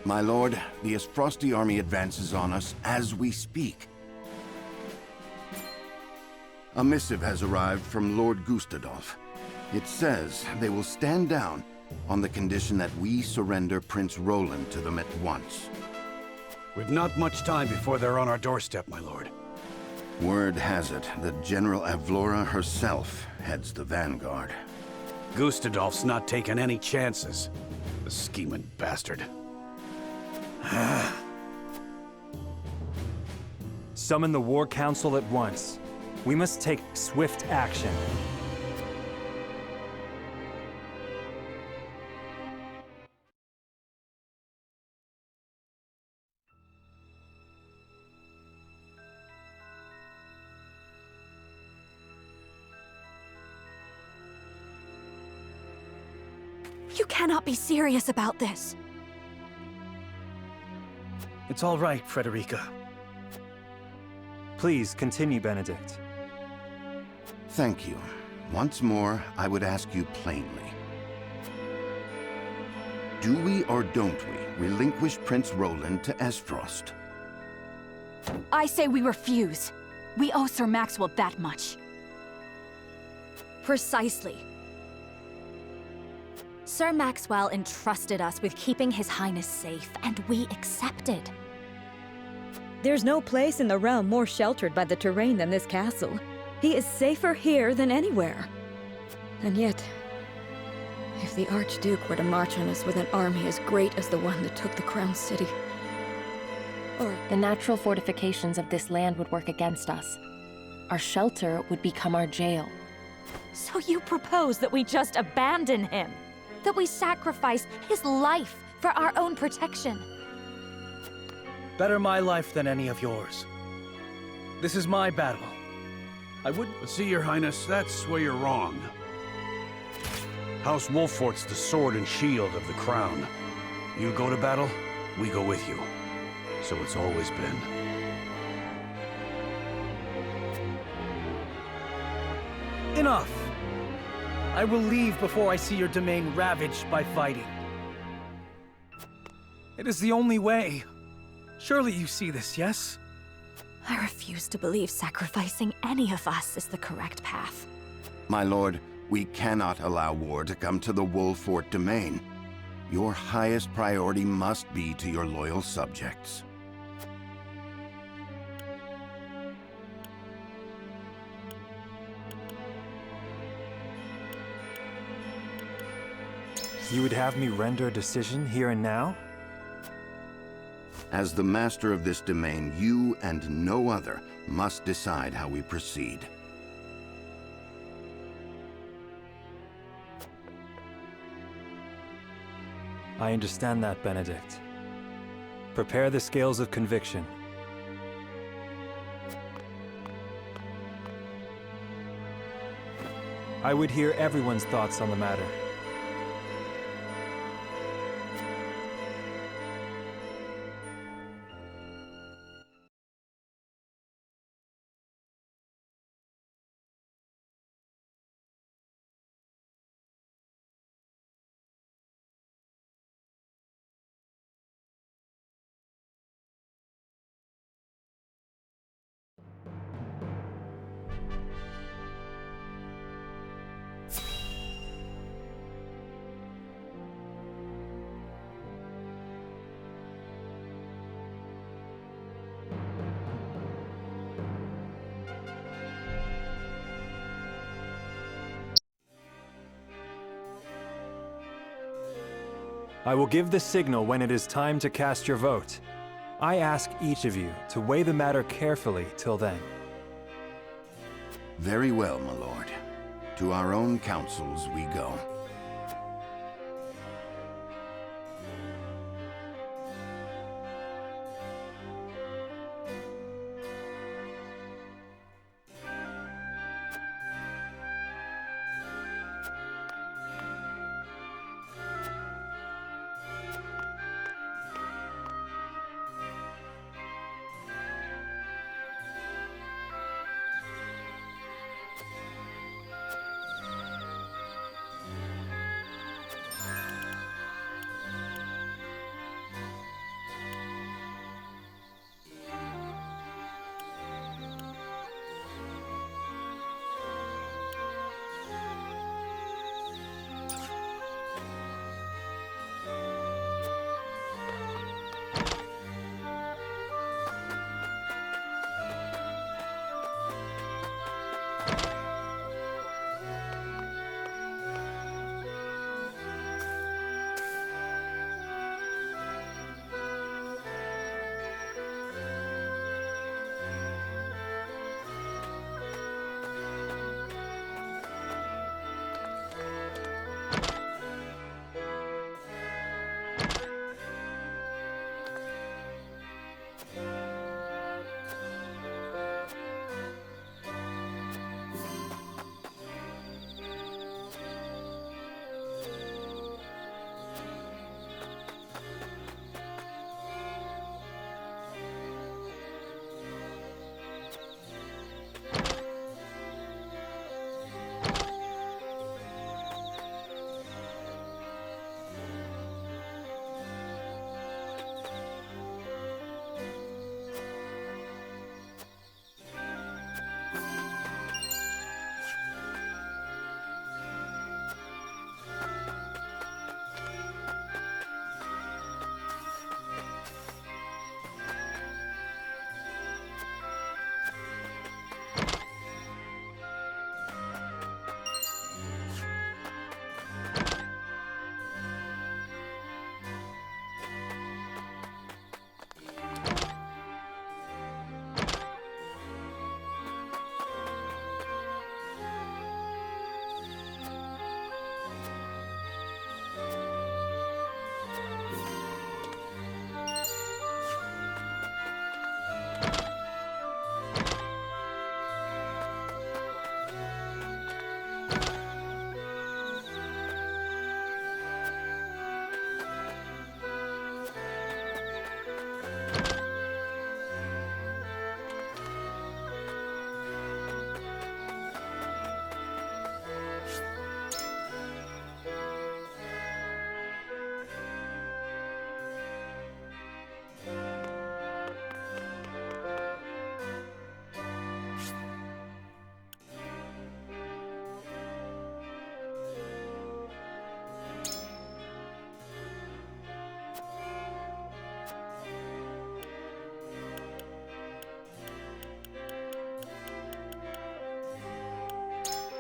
My lord, the Esfrosti army advances on us as we speak. A missive has arrived from Lord Gustadolf. It says they will stand down on the condition that we surrender Prince Roland to them at once. We've not much time before they're on our doorstep, my lord. Word has it that General Avlora herself heads the vanguard. Gustadolf's not taking any chances. The scheming bastard. Summon the War Council at once. We must take swift action. You cannot be serious about this. It's all right, Frederica. Please continue, Benedict. Thank you. Once more, I would ask you plainly. Do we or don't we relinquish Prince Roland to Esfrost? I say we refuse. We owe Sir Maxwell that much. Precisely. Sir Maxwell entrusted us with keeping His Highness safe, and we accepted. There's no place in the realm more sheltered by the terrain than this castle. He is safer here than anywhere. And yet, if the Archduke were to march on us with an army as great as the one that took the Crown City, or... The natural fortifications of this land would work against us. Our shelter would become our jail. So you propose that we just abandon him? That we sacrifice his life for our own protection? Better my life than any of yours. This is my battle. I would... See, Your Highness, that's where you're wrong. House Wolfort's the sword and shield of the crown. You go to battle, we go with you. So it's always been. Enough! I will leave before I see your domain ravaged by fighting. It is the only way. Surely you see this, yes? I refuse to believe sacrificing any of us is the correct path. My lord, we cannot allow war to come to the Wolfort domain. Your highest priority must be to your loyal subjects. You would have me render a decision here and now? As the master of this domain, you and no other must decide how we proceed. I understand that, Benedict. Prepare the scales of conviction. I would hear everyone's thoughts on the matter. I will give the signal when it is time to cast your vote. I ask each of you to weigh the matter carefully till then. Very well, my lord. To our own councils we go.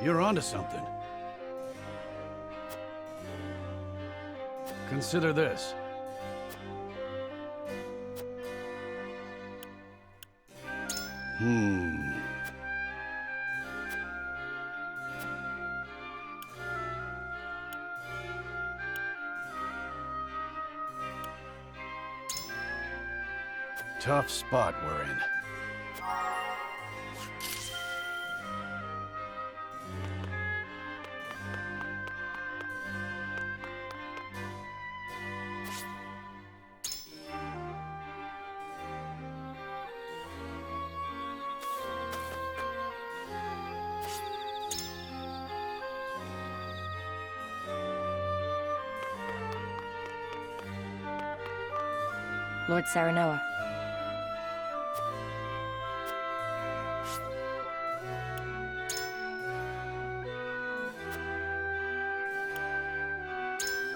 You're onto something. Consider this. Tough spot we're in. Lord Serenoa.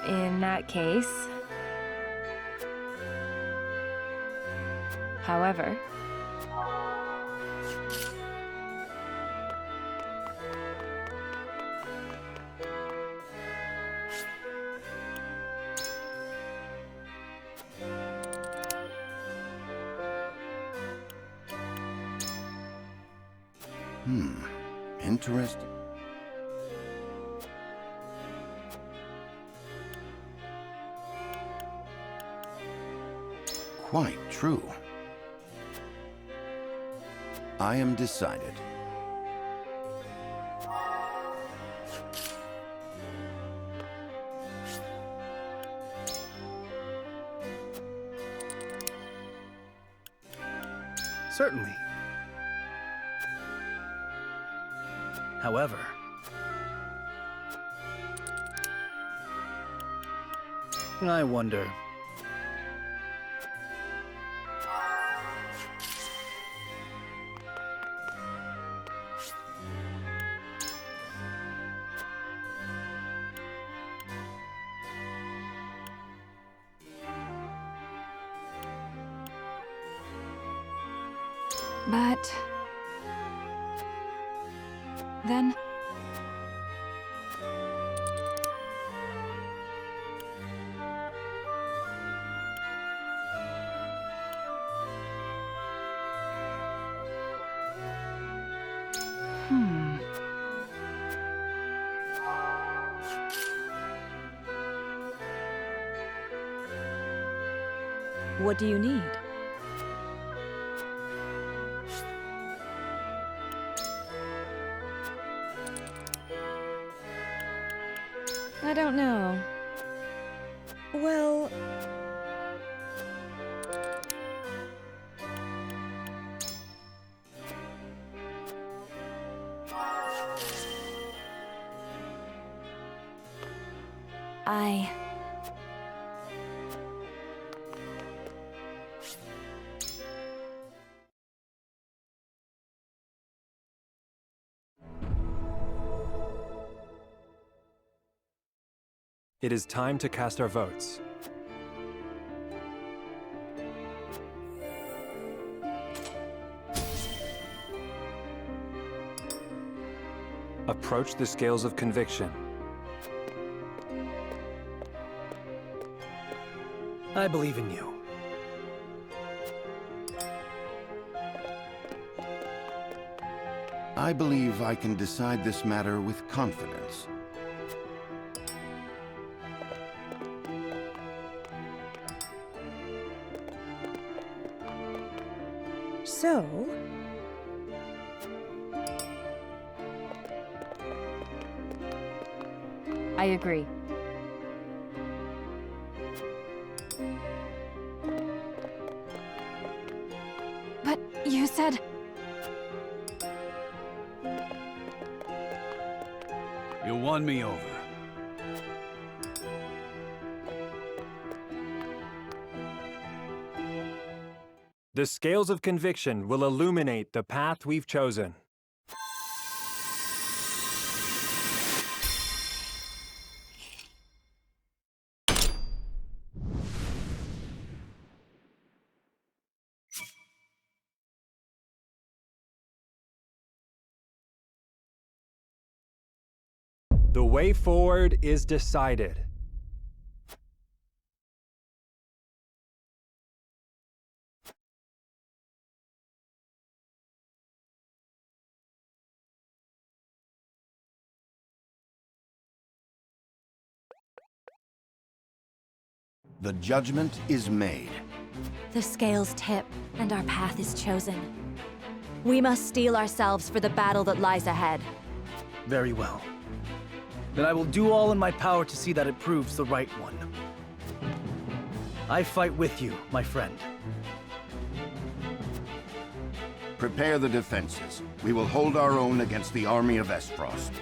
In that case... However... Interesting. Quite true. I am decided. Certainly. However, I wonder. But... then... What do you need? I don't know. Well... It is time to cast our votes. Approach the scales of conviction. I believe in you. I believe I can decide this matter with confidence. So... I agree. But you said... You won me over. The scales of conviction will illuminate the path we've chosen. The way forward is decided. The judgment is made. The scales tip, and our path is chosen. We must steel ourselves for the battle that lies ahead. Very well. Then I will do all in my power to see that it proves the right one. I fight with you, my friend. Prepare the defenses. We will hold our own against the army of Esfrost.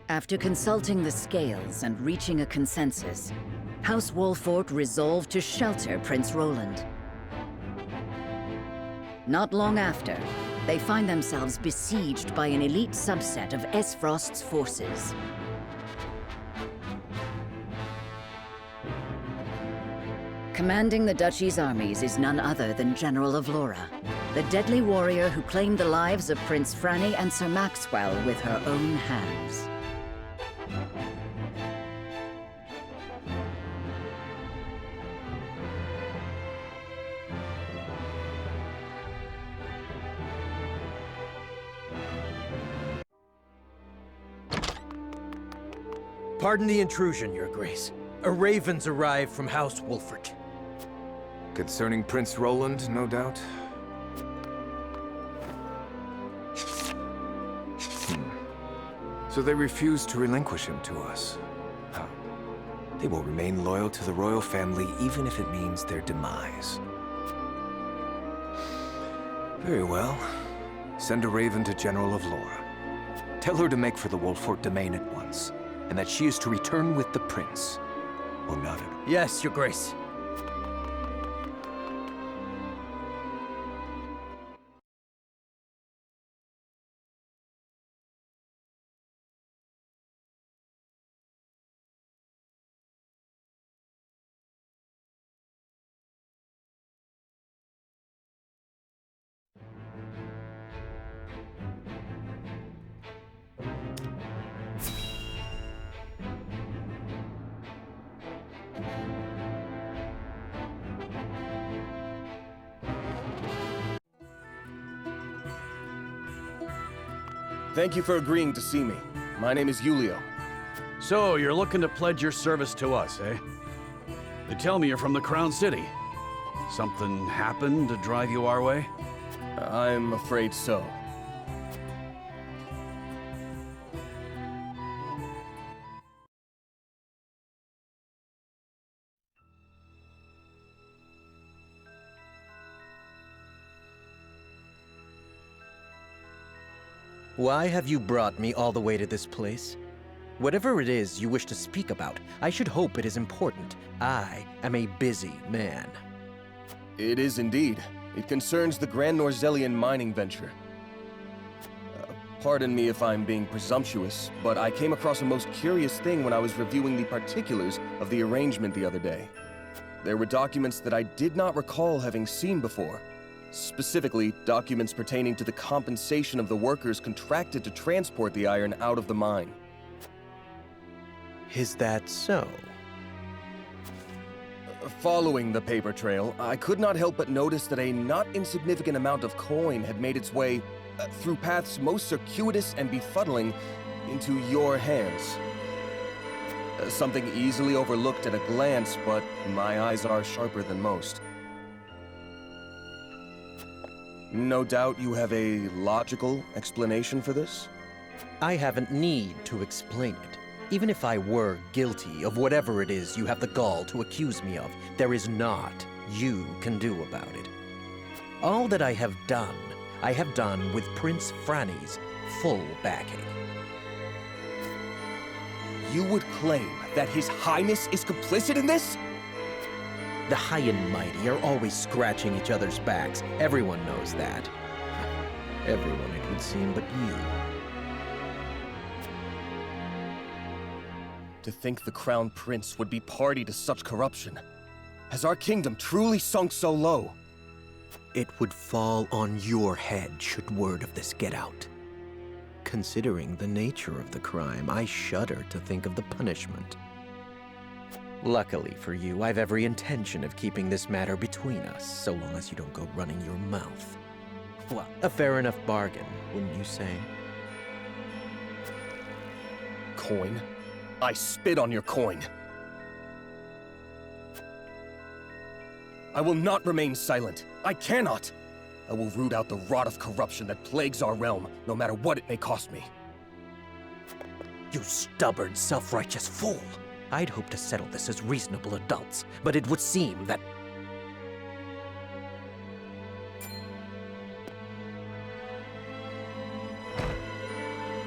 After consulting the scales and reaching a consensus, House Wolfort resolved to shelter Prince Roland. Not long after, they find themselves besieged by an elite subset of Esfrost's forces. Commanding the Duchy's armies is none other than General of Laura, the deadly warrior who claimed the lives of Prince Franny and Sir Maxwell with her own hands. Pardon the intrusion, Your Grace. A raven's arrived from House Wolfort. Concerning Prince Roland, no doubt? So they refuse to relinquish him to us. How? They will remain loyal to the royal family even if it means their demise. Very well. Send a raven to General of Laura. Tell her to make for the Wolfort domain at once, and that she is to return with the prince. Or not at all. Yes, Your Grace. Thank you for agreeing to see me. My name is Julio. So, you're looking to pledge your service to us, eh? They tell me you're from the Crown City. Something happened to drive you our way? I'm afraid so. Why have you brought me all the way to this place? Whatever it is you wish to speak about, I should hope it is important. I am a busy man. It is indeed. It concerns the Grand Norzelian mining venture. Pardon me if I'm being presumptuous, but I came across a most curious thing when I was reviewing the particulars of the arrangement the other day. There were documents that I did not recall having seen before. Specifically, documents pertaining to the compensation of the workers contracted to transport the iron out of the mine. Is that so? Following the paper trail, I could not help but notice that a not insignificant amount of coin had made its way through paths most circuitous and befuddling into your hands. Something easily overlooked at a glance, but my eyes are sharper than most. No doubt you have a logical explanation for this? I haven't need to explain it. Even if I were guilty of whatever it is you have the gall to accuse me of, there is naught you can do about it. All that I have done with Prince Franny's full backing. You would claim that His Highness is complicit in this? The high and mighty are always scratching each other's backs. Everyone knows that. Everyone, it would seem, but you. To think the Crown Prince would be party to such corruption. Has our kingdom truly sunk so low? It would fall on your head should word of this get out. Considering the nature of the crime, I shudder to think of the punishment. Luckily for you, I've every intention of keeping this matter between us, so long as you don't go running your mouth. Well, a fair enough bargain, wouldn't you say? Coin? I spit on your coin. I will not remain silent. I cannot! I will root out the rot of corruption that plagues our realm, no matter what it may cost me. You stubborn, self-righteous fool! I'd hoped to settle this as reasonable adults, but it would seem that...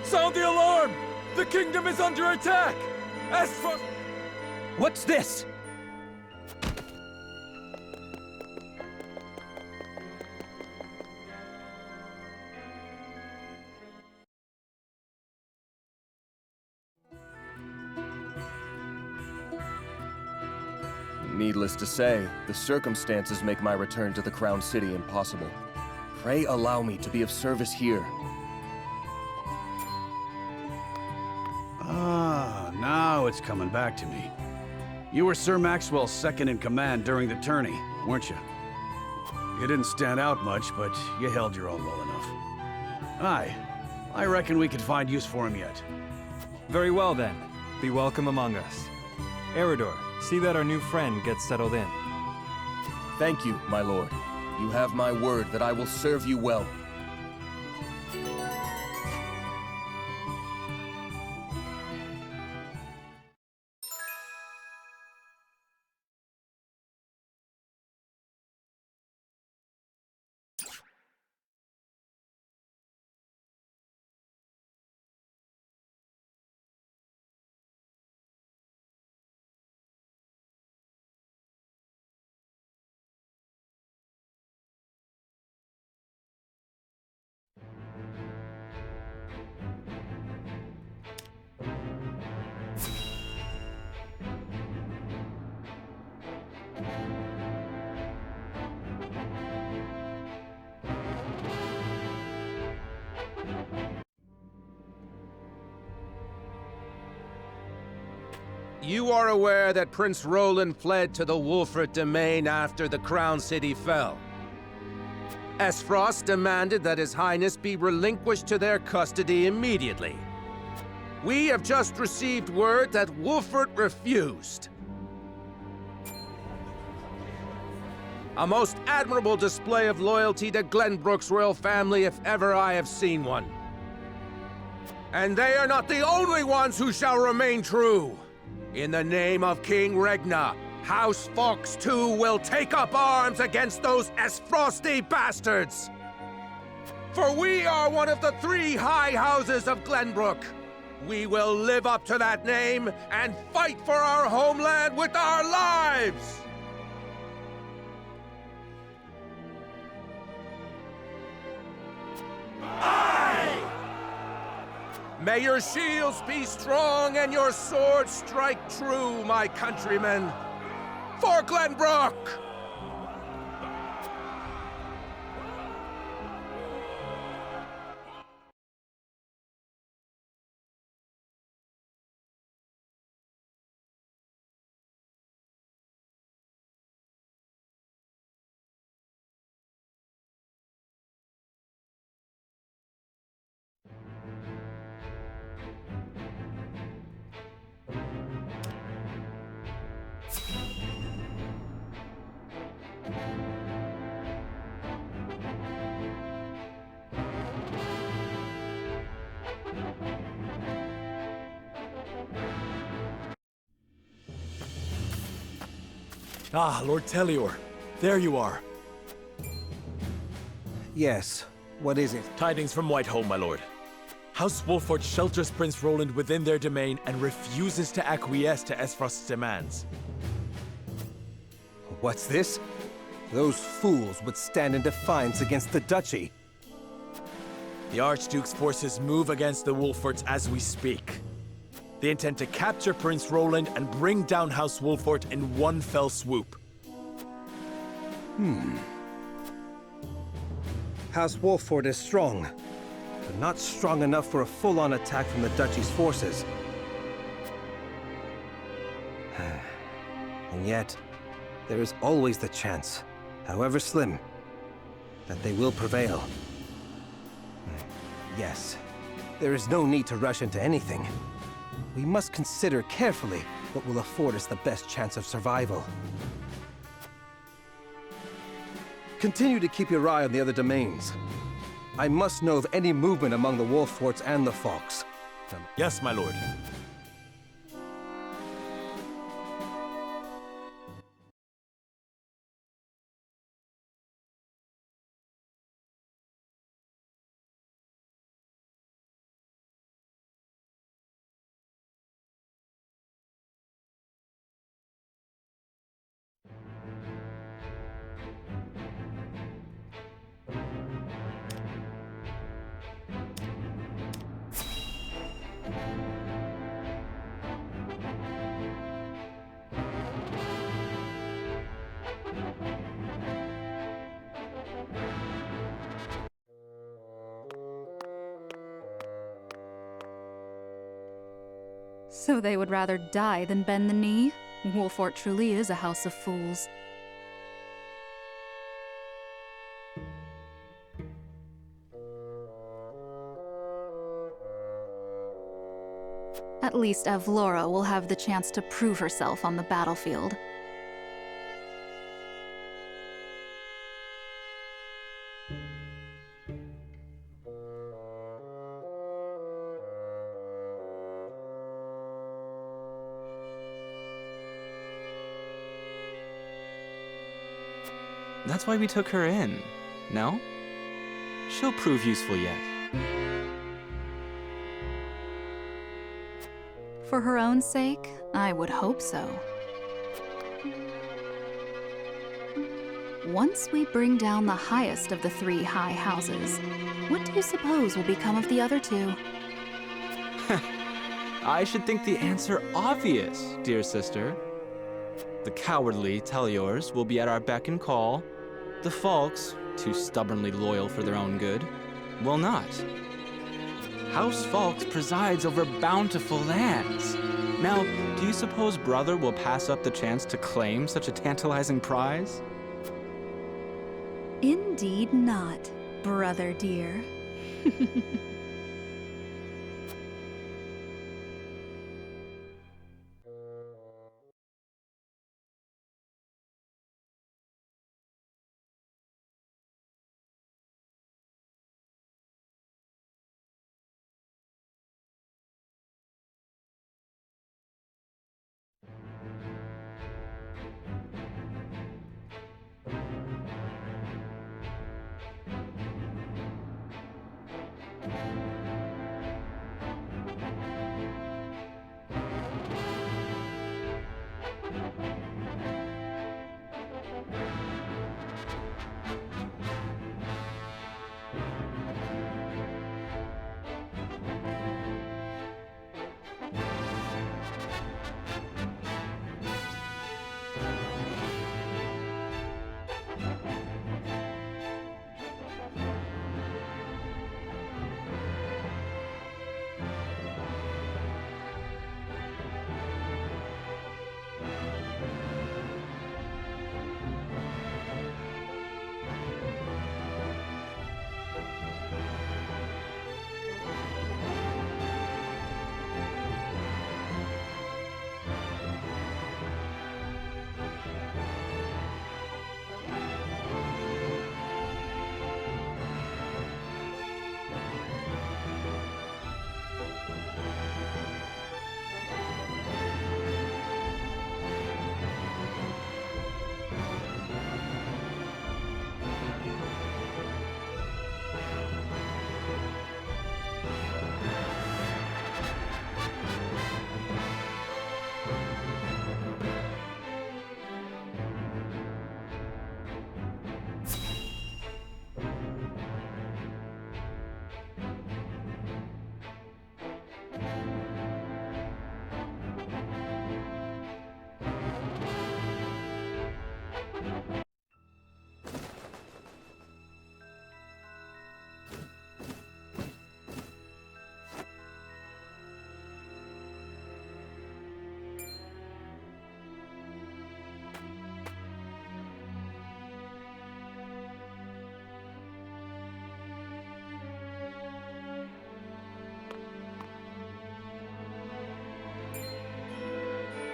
Sound the alarm! The kingdom is under attack! As for... What's this? Needless to say, the circumstances make my return to the Crown City impossible. Pray allow me to be of service here. Ah, now it's coming back to me. You were Sir Maxwell's second-in-command during the tourney, weren't you? You didn't stand out much, but you held your own well enough. Aye, I reckon we could find use for him yet. Very well then. Be welcome among us. Eridor, see that our new friend gets settled in. Thank you, my lord. You have my word that I will serve you well. You are aware that Prince Roland fled to the Wolfert domain after the Crown City fell. Esfrost demanded that His Highness be relinquished to their custody immediately. We have just received word that Wolfert refused. A most admirable display of loyalty to Glenbrook's royal family if ever I have seen one. And they are not the only ones who shall remain true. In the name of King Regna, House Fox too will take up arms against those Esfrosty bastards! For we are one of the 3 high houses of Glenbrook. We will live up to that name and fight for our homeland with our lives! May your shields be strong and your swords strike true, my countrymen. For Glenbrook! Ah, Lord Telior. There you are. Yes. What is it? Tidings from Whitehall, my lord. House Wolford shelters Prince Roland within their domain and refuses to acquiesce to Esfrost's demands. What's this? Those fools would stand in defiance against the duchy. The Archduke's forces move against the Wolforts as we speak. They intend to capture Prince Roland and bring down House Wolfort in one fell swoop. House Wolfort is strong, but not strong enough for a full-on attack from the Duchy's forces. And yet, there is always the chance, however slim, that they will prevail. Yes, there is no need to rush into anything. We must consider carefully what will afford us the best chance of survival. Continue to keep your eye on the other domains. I must know of any movement among the Wolforts and the Fox. Yes, my lord. So they would rather die than bend the knee? Wolfort truly is a house of fools. At least Avlora will have the chance to prove herself on the battlefield. That's why we took her in, no? She'll prove useful yet. For her own sake, I would hope so. Once we bring down the highest of the three high houses, what do you suppose will become of the other two? I should think the answer obvious, dear sister. The cowardly Teliors will be at our beck and call. The Falks, too stubbornly loyal for their own good, will not. House Falks presides over bountiful lands. Now, do you suppose Brother will pass up the chance to claim such a tantalizing prize? Indeed not, brother dear.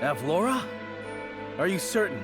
Avlora? Are you certain?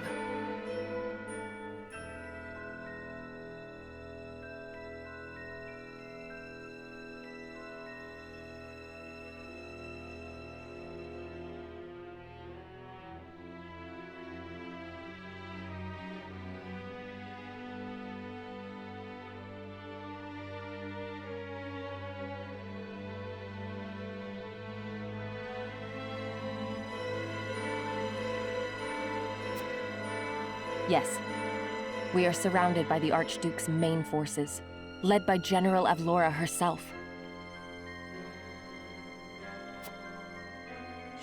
Yes. We are surrounded by the Archduke's main forces, led by General Avlora herself.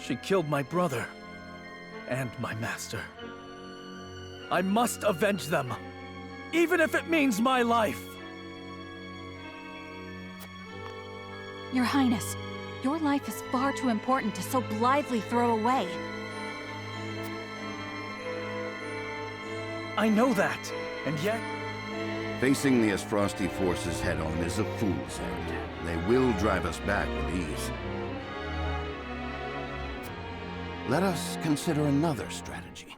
She killed my brother and my master. I must avenge them, even if it means my life. Your Highness, your life is far too important to so blithely throw away. I know that, and yet... Facing the Asfrosti forces head-on is a fool's errand. They will drive us back with ease. Let us consider another strategy.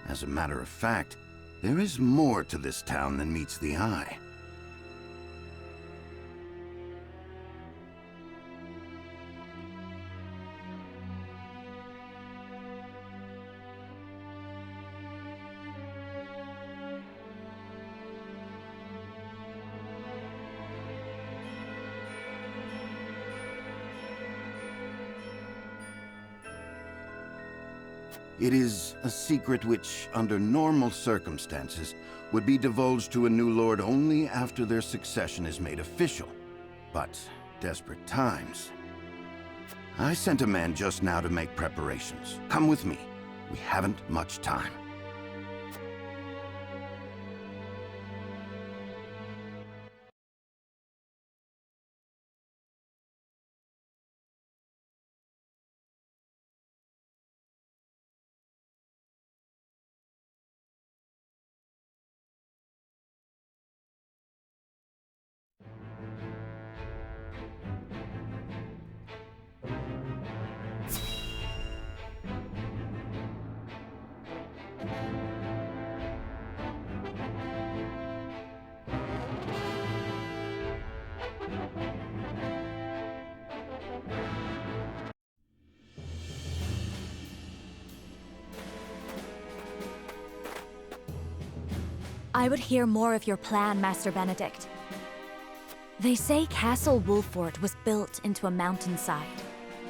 As a matter of fact, there is more to this town than meets the eye. It is a secret which, under normal circumstances, would be divulged to a new lord only after their succession is made official. But desperate times. I sent a man just now to make preparations. Come with me. We haven't much time. I would hear more of your plan, Master Benedict. They say Castle Wolfort was built into a mountainside.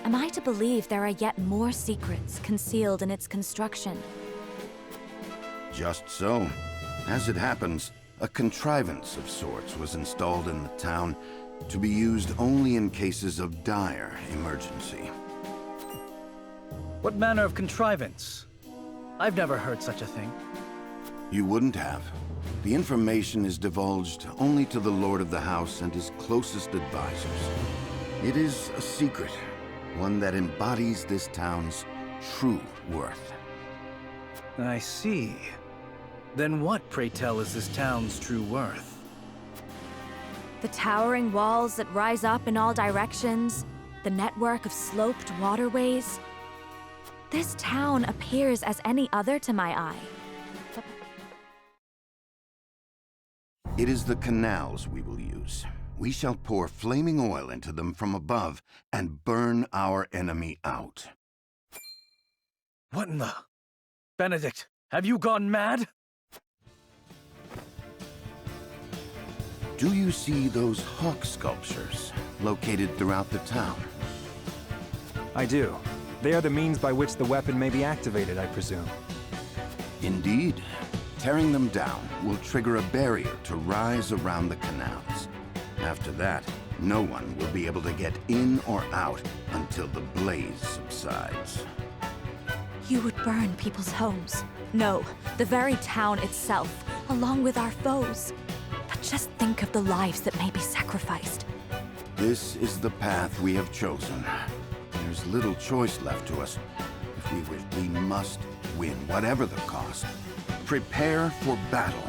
Am I to believe there are yet more secrets concealed in its construction? Just so. As it happens, a contrivance of sorts was installed in the town to be used only in cases of dire emergency. What manner of contrivance? I've never heard such a thing. You wouldn't have. The information is divulged only to the Lord of the House and his closest advisors. It is a secret, one that embodies this town's true worth. I see. Then what, pray tell, is this town's true worth? The towering walls that rise up in all directions, the network of sloped waterways. This town appears as any other to my eye. It is the canals we will use. We shall pour flaming oil into them from above and burn our enemy out. What in the... Benedict, have you gone mad? Do you see those hawk sculptures located throughout the town? I do. They are the means by which the weapon may be activated, I presume. Indeed. Tearing them down will trigger a barrier to rise around the canals. After that, no one will be able to get in or out until the blaze subsides. You would burn people's homes. No, the very town itself, along with our foes. But just think of the lives that may be sacrificed. This is the path we have chosen. There's little choice left to us. If we wish, we must win, whatever the cost. Prepare for battle.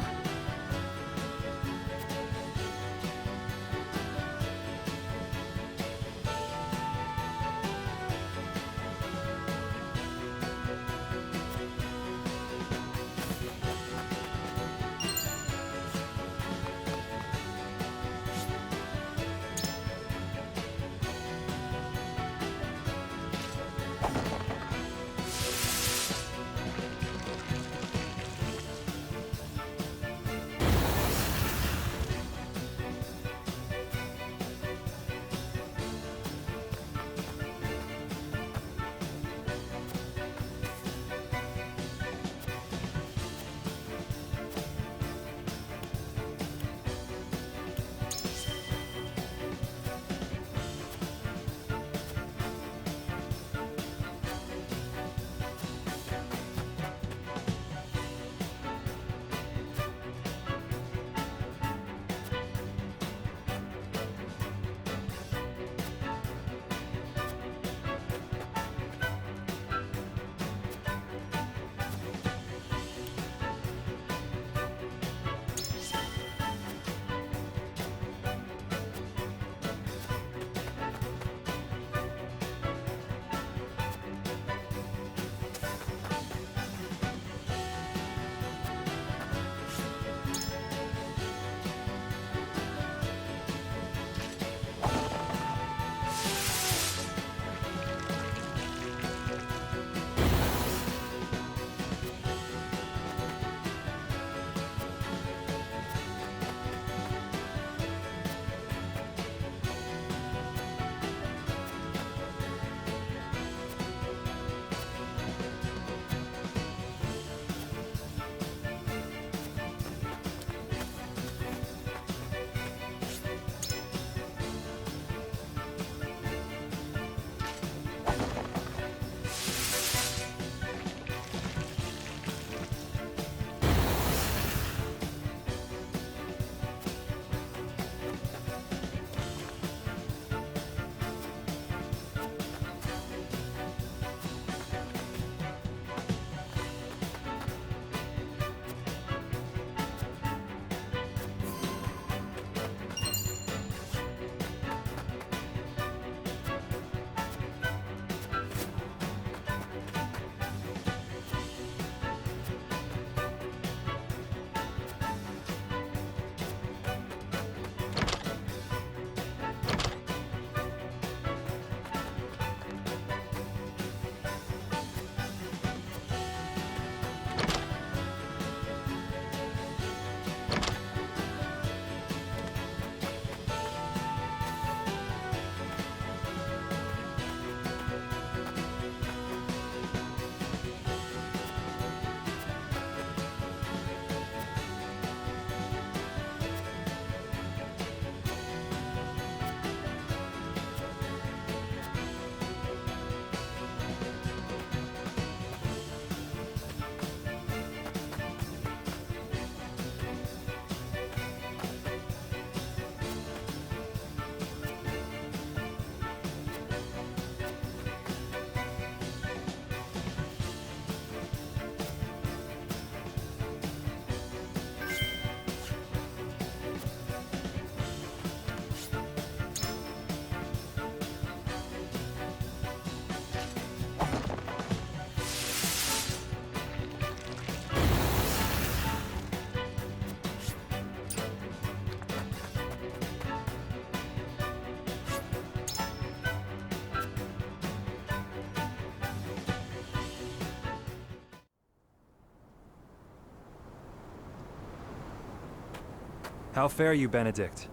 How fare you, Benedict?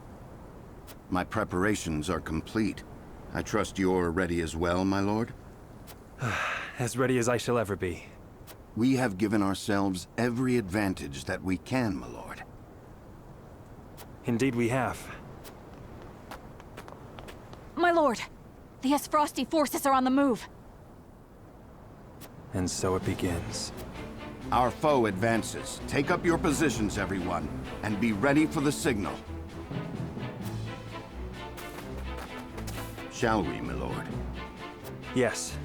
My preparations are complete. I trust you're ready as well, my lord? As ready as I shall ever be. We have given ourselves every advantage that we can, my lord. Indeed we have. My lord, the Frosty forces are on the move. And so it begins. Our foe advances. Take up your positions, everyone, and be ready for the signal. Shall we, my lord? Yes.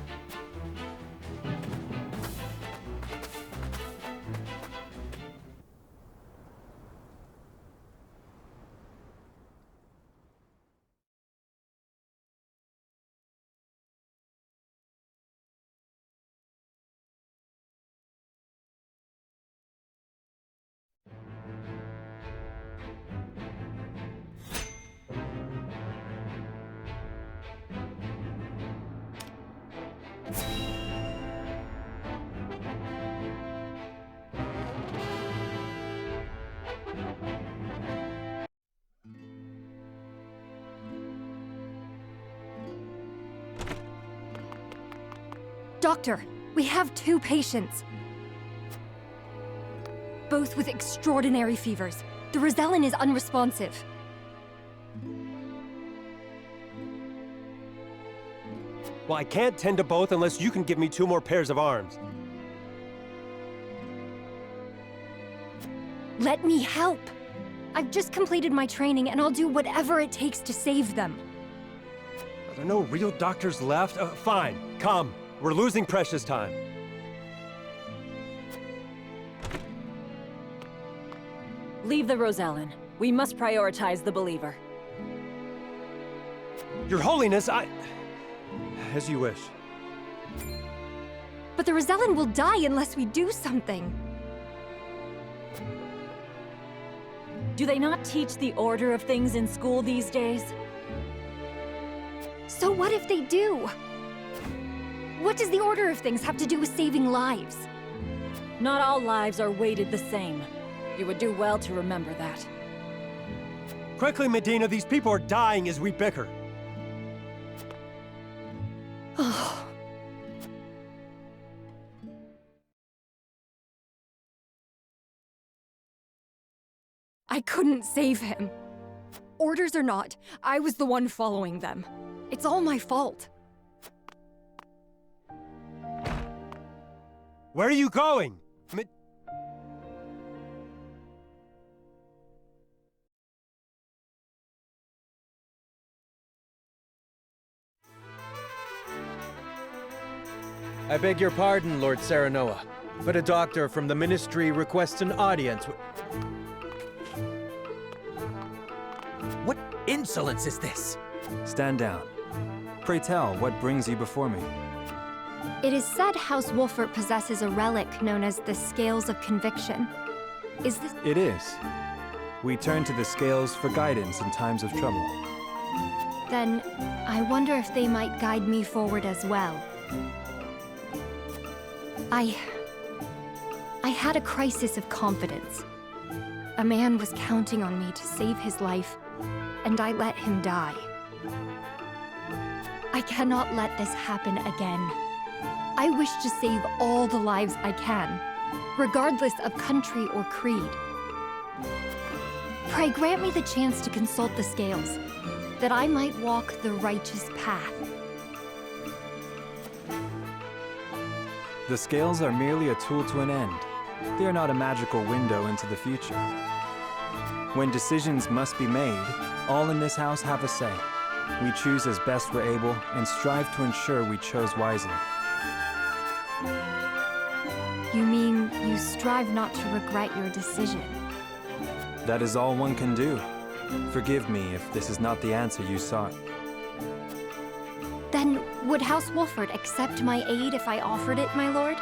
Doctor, we have 2 patients. Both with extraordinary fevers. The Rosellen is unresponsive. Well, I can't tend to both unless you can give me 2 more pairs of arms. Let me help. I've just completed my training and I'll do whatever it takes to save them. Are there no real doctors left? Fine, come. We're losing precious time. Leave the Rosellen. We must prioritize the believer. Your Holiness, as you wish. But the Rosellen will die unless we do something. Do they not teach the order of things in school these days? So what if they do? What does the order of things have to do with saving lives? Not all lives are weighted the same. You would do well to remember that. Quickly, Medina, these people are dying as we bicker. I couldn't save him. Orders or not, I was the one following them. It's all my fault. Where are you going? I beg your pardon, Lord Serenoa, but a doctor from the Ministry requests an audience. What insolence is this? Stand down. Pray tell, what brings you before me? It is said House Wolfert possesses a relic known as the Scales of Conviction. Is this— It is. We turn to the scales for guidance in times of trouble. Then, I wonder if they might guide me forward as well. I had a crisis of confidence. A man was counting on me to save his life, and I let him die. I cannot let this happen again. I wish to save all the lives I can, regardless of country or creed. Pray grant me the chance to consult the scales, that I might walk the righteous path. The scales are merely a tool to an end. They are not a magical window into the future. When decisions must be made, all in this house have a say. We choose as best we're able and strive to ensure we chose wisely. You mean you strive not to regret your decision? That is all one can do. Forgive me if this is not the answer you sought. Then, would House Wolfert accept my aid if I offered it, my lord?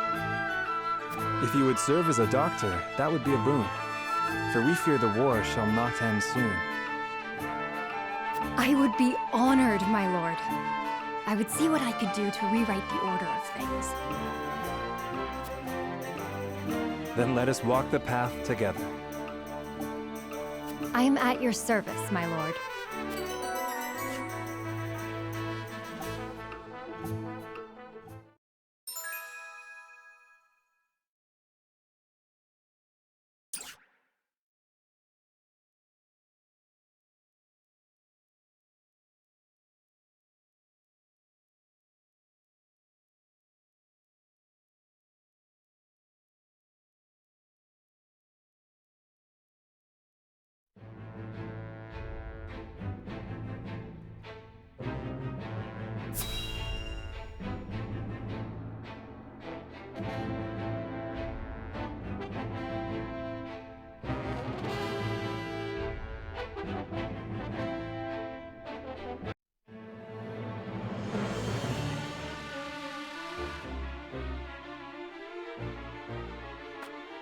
If you would serve as a doctor, that would be a boon. For we fear the war shall not end soon. I would be honored, my lord. I would see what I could do to rewrite the order of things. Then let us walk the path together. I am at your service, my lord.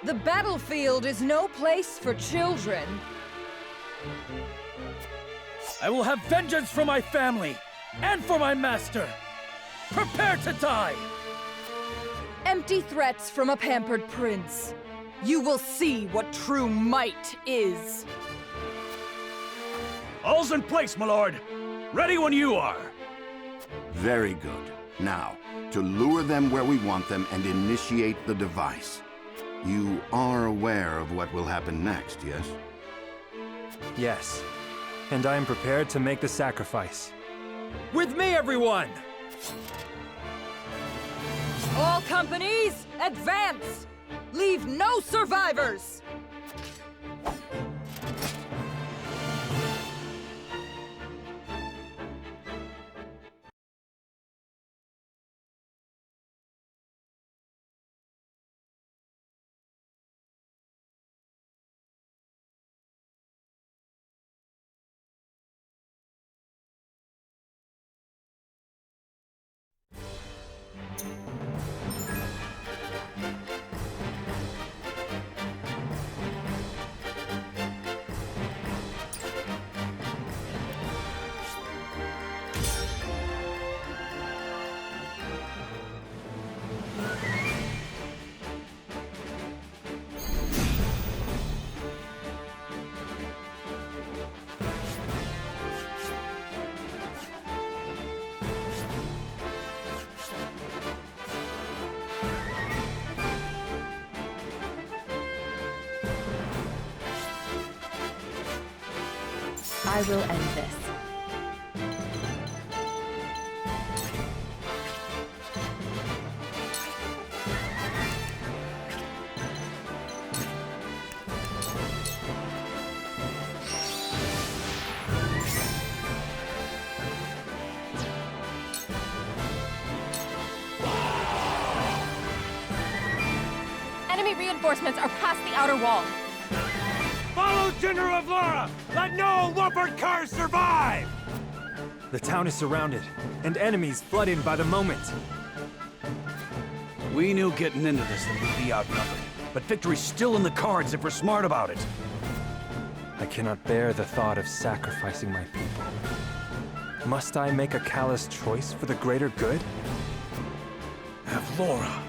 The battlefield is no place for children. I will have vengeance for my family and for my master. Prepare to die! Empty threats from a pampered prince. You will see what true might is. All's in place, my lord. Ready when you are. Very good. Now, to lure them where we want them and initiate the device. You are aware of what will happen next, yes? Yes. And I am prepared to make the sacrifice. With me, everyone! All companies, advance! Leave no survivors! I will end this. Enemy reinforcements are past the outer wall. Follow General of Laura! Let no Leopard cars survive! The town is surrounded, and enemies flood in by the moment. We knew getting into this that we'd be outnumbered, but victory's still in the cards if we're smart about it. I cannot bear the thought of sacrificing my people. Must I make a callous choice for the greater good? Have Laura,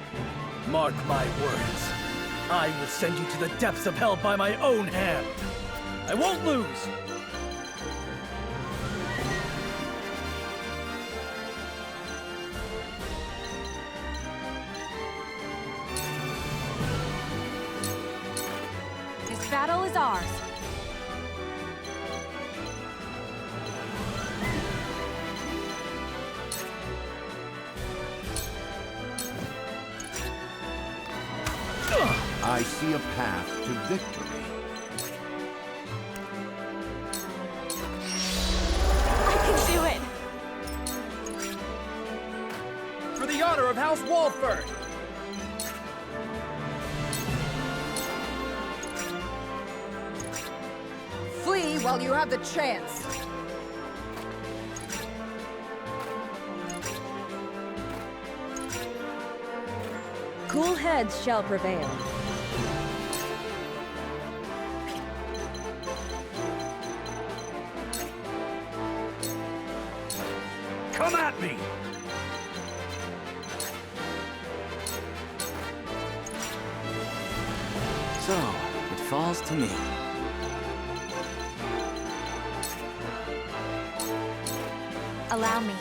mark my words. I will send you to the depths of hell by my own hand. I won't lose. This battle is ours. I see a path to victory. I can do it! For the honor of House Walford! Flee while you have the chance. Cool heads shall prevail. Come at me! So, it falls to me. Allow me.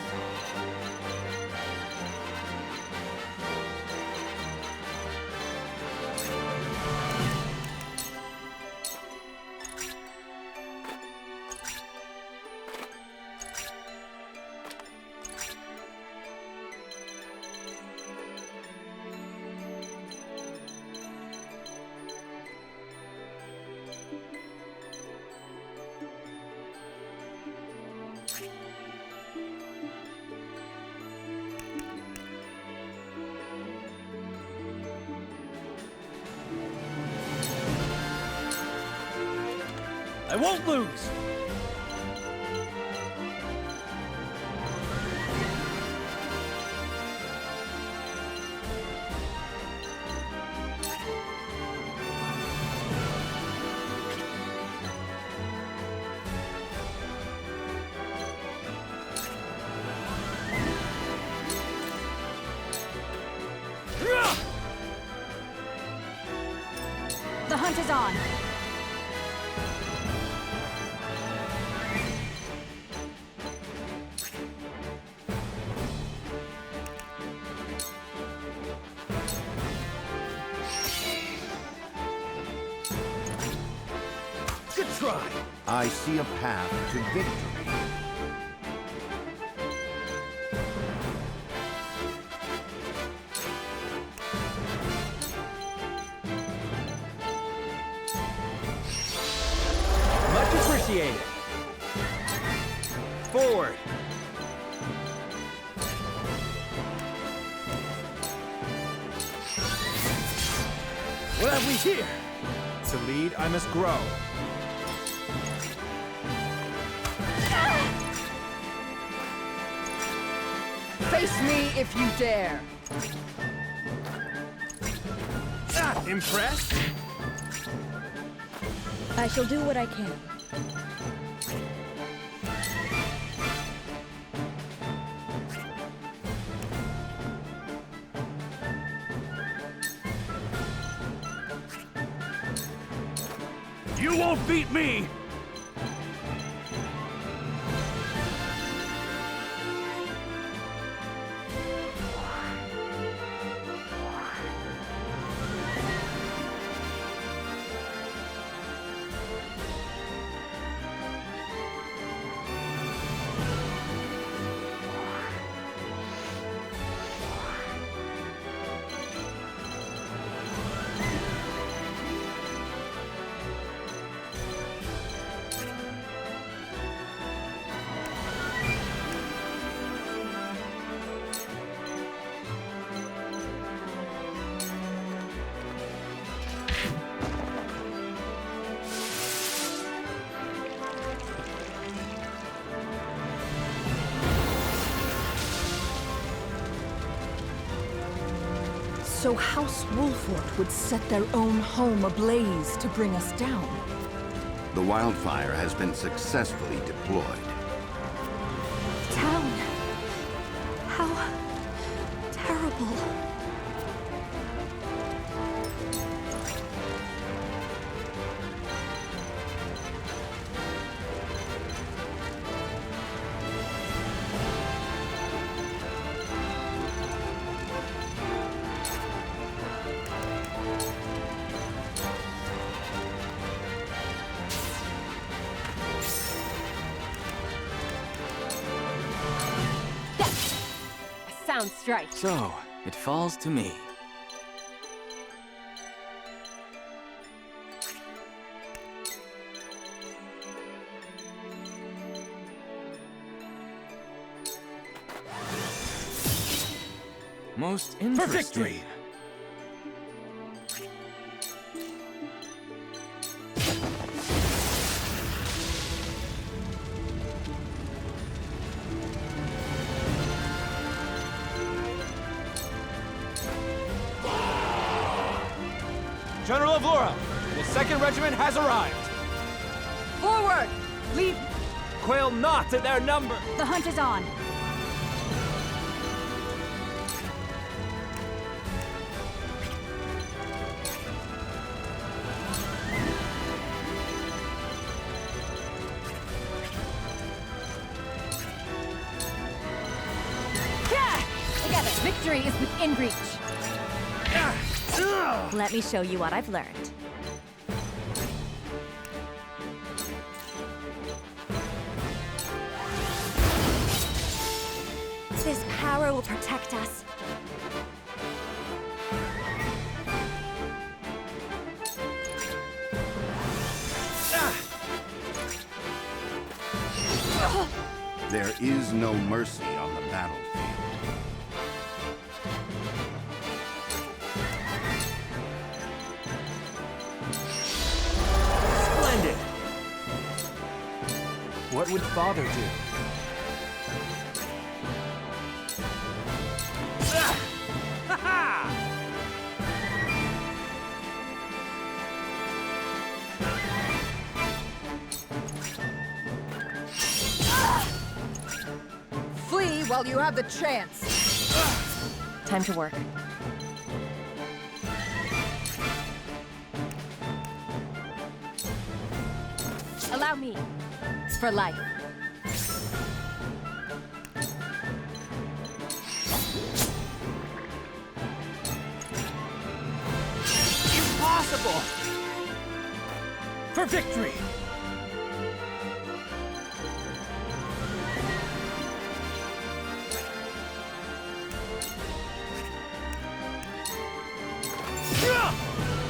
I won't lose! The hunt is on. Good try! I see a path to victory. Much appreciated. Forward. What have we here? To lead, I must grow. Face me if you dare. Impressed? I shall do what I can. You won't beat me! So House Wolfort would set their own home ablaze to bring us down. The wildfire has been successfully deployed. Town. How terrible. Sound strike. So, it falls to me. Most interesting. For victory! General of Laura, the 2nd Regiment has arrived. Forward! Leave! Quail not at their number. The hunt is on. Victory is within reach. Let me show you what I've learned. This power will protect us. There is no mercy on the battlefield. Splendid! What would Father do? Flee while you have the chance. Time to work. Allow me. For life. Impossible! For victory!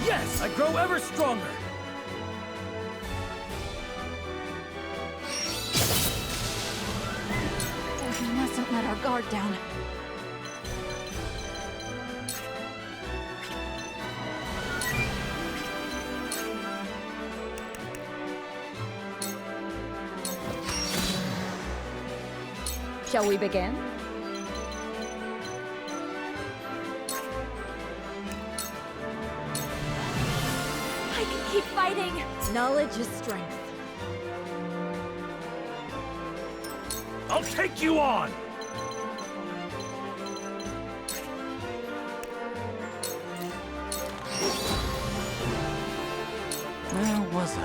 Yes, I grow ever stronger! We mustn't let our guard down. Shall we begin? I can keep fighting. Knowledge is strength. I'll take you on! Where was I?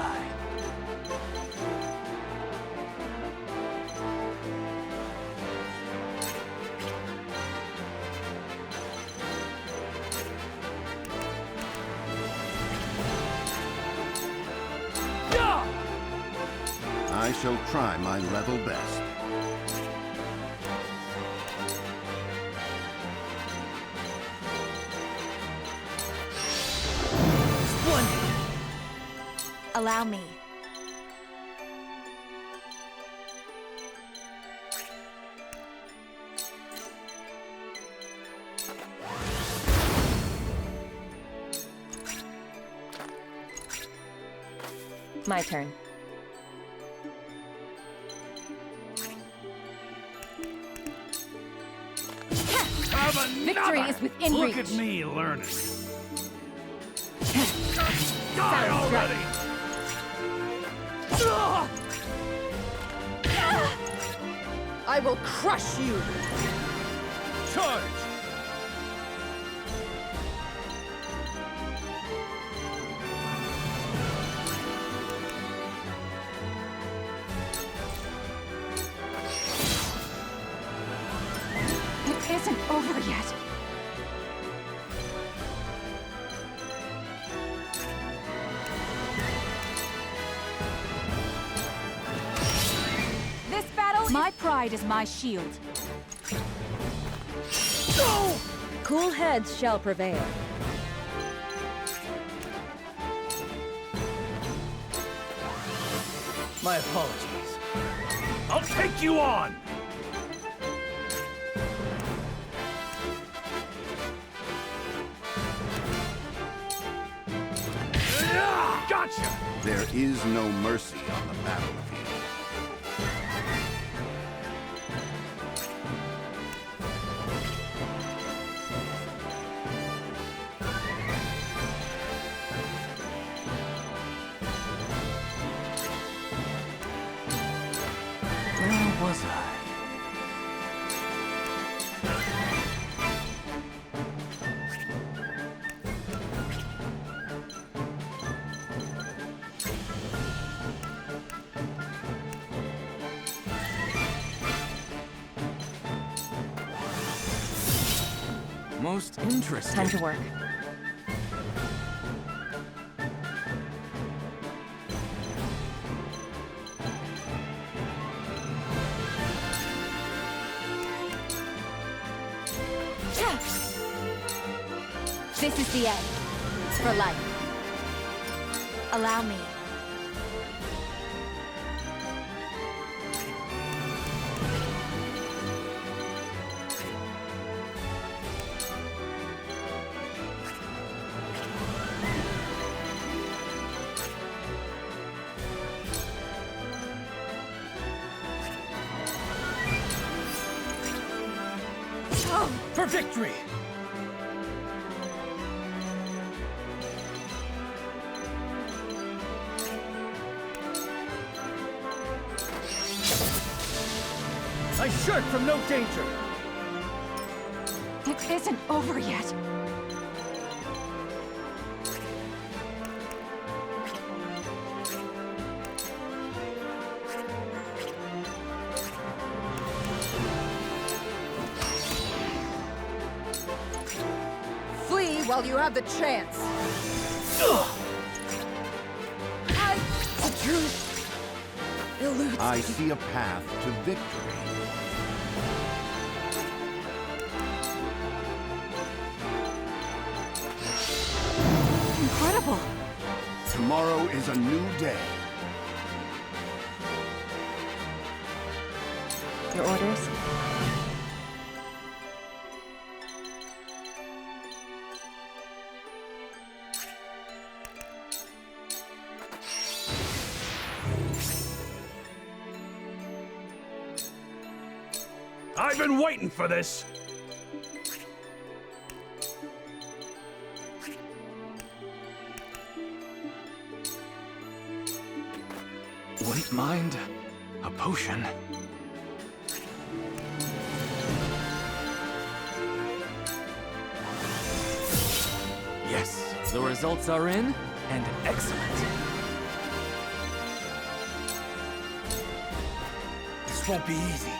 I shall try my level best. Splendid! Allow me. My turn. Victory is within reach. Look at me learning. Die already! I will crush you! Charge! It isn't over yet. This battle, my pride is my shield. Cool heads shall prevail. My apologies. I'll take you on! Gotcha! There is no mercy on the battlefield. Where was I? most interesting. Time to work. This is the end. For life. Allow me. For victory! I shirk from no danger! It isn't over yet. Flee while you have the chance. The truth eludes I me. see a path to victory. Incredible. Tomorrow is a new day. Your orders? I've been waiting for this! Wouldn't mind a potion. Yes, the results are in, and excellent. This won't be easy.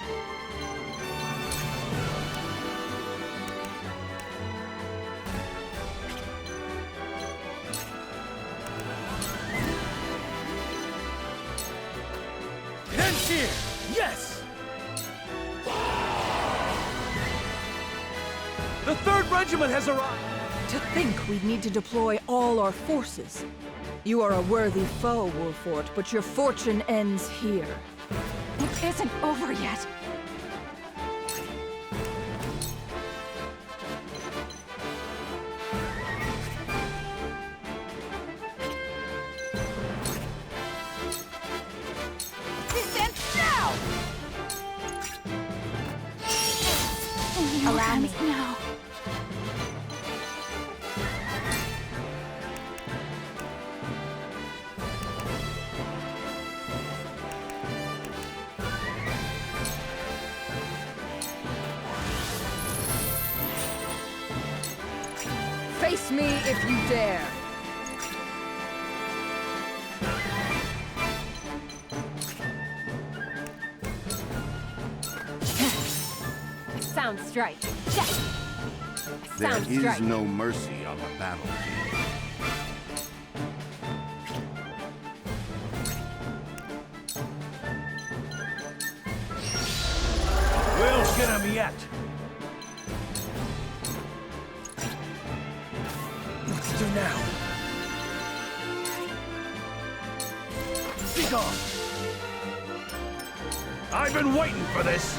Here! Yes! The 3rd Regiment has arrived! To think we'd need to deploy all our forces. You are a worthy foe, Wolfort, but your fortune ends here. It isn't over yet. Allow me now. Face me if you dare. Sound strike. There Sound is strike. no mercy on the battlefield. We'll get him yet! What to do now? Be gone! I've been waiting for this!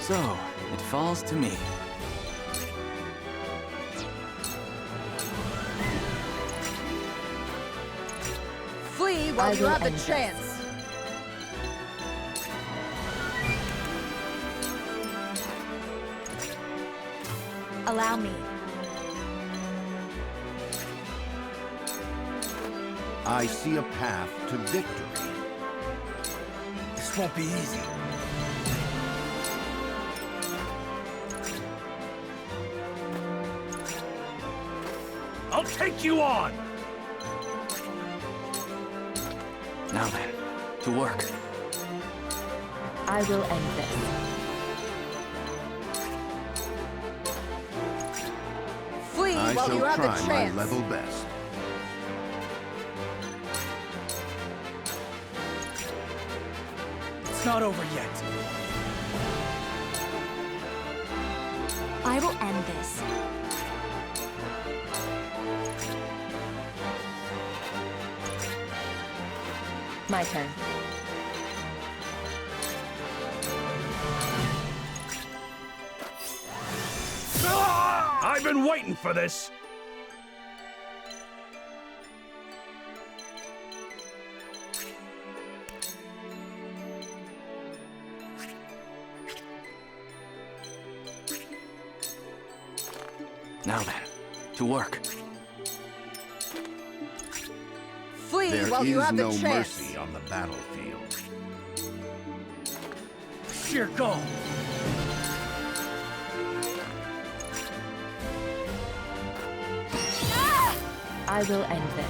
So, it falls to me. Flee while you have the chance. Allow me. I see a path to victory. This won't be easy. I'll take you on! Now then, to work. I will end this. Flee I while shall you have the try chance. my level best. It's not over yet. I will end this. My turn. I've been waiting for this! Now then, to work. Flee There while you is have the no chance. mercy on the battlefield. Sheer go! I will end this.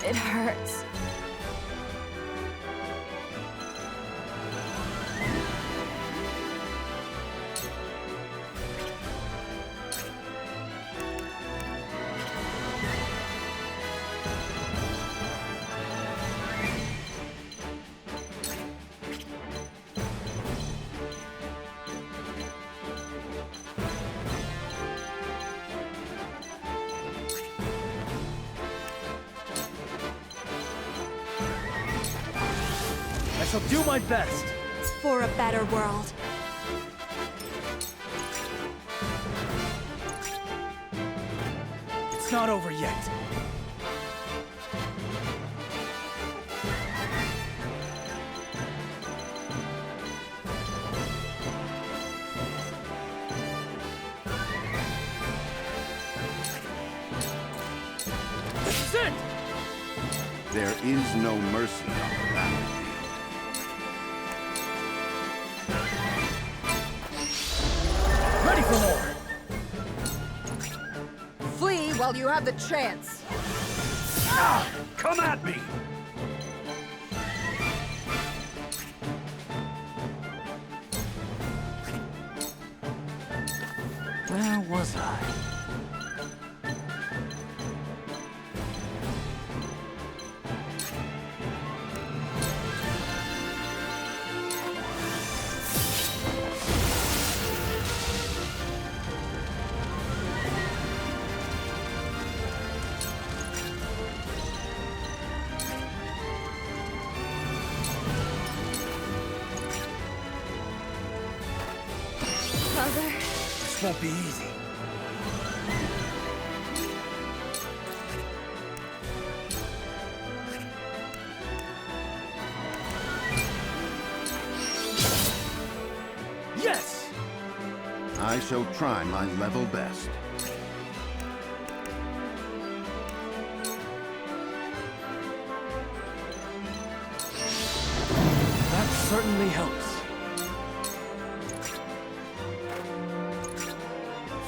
It hurts. I shall do my best. For a better world. It's not over yet. That's it! There is no mercy on the battlefield. Ready for more! Flee while you have the chance. Ah! Come at me! Where was I? Mother. This won't be easy. Yes! I shall try my level best. That certainly helps.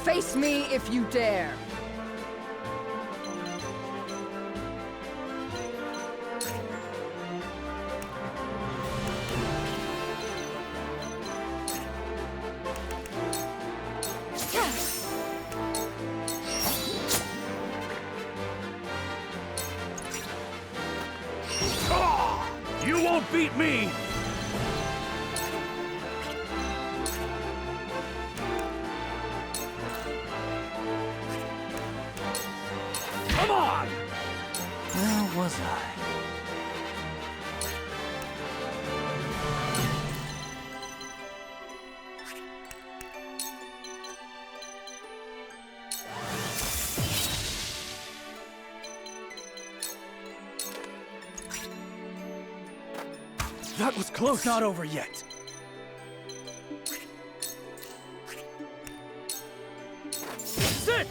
Face me if you dare. You won't beat me! Come on! Where was I? That was close. It's not over yet. That's it!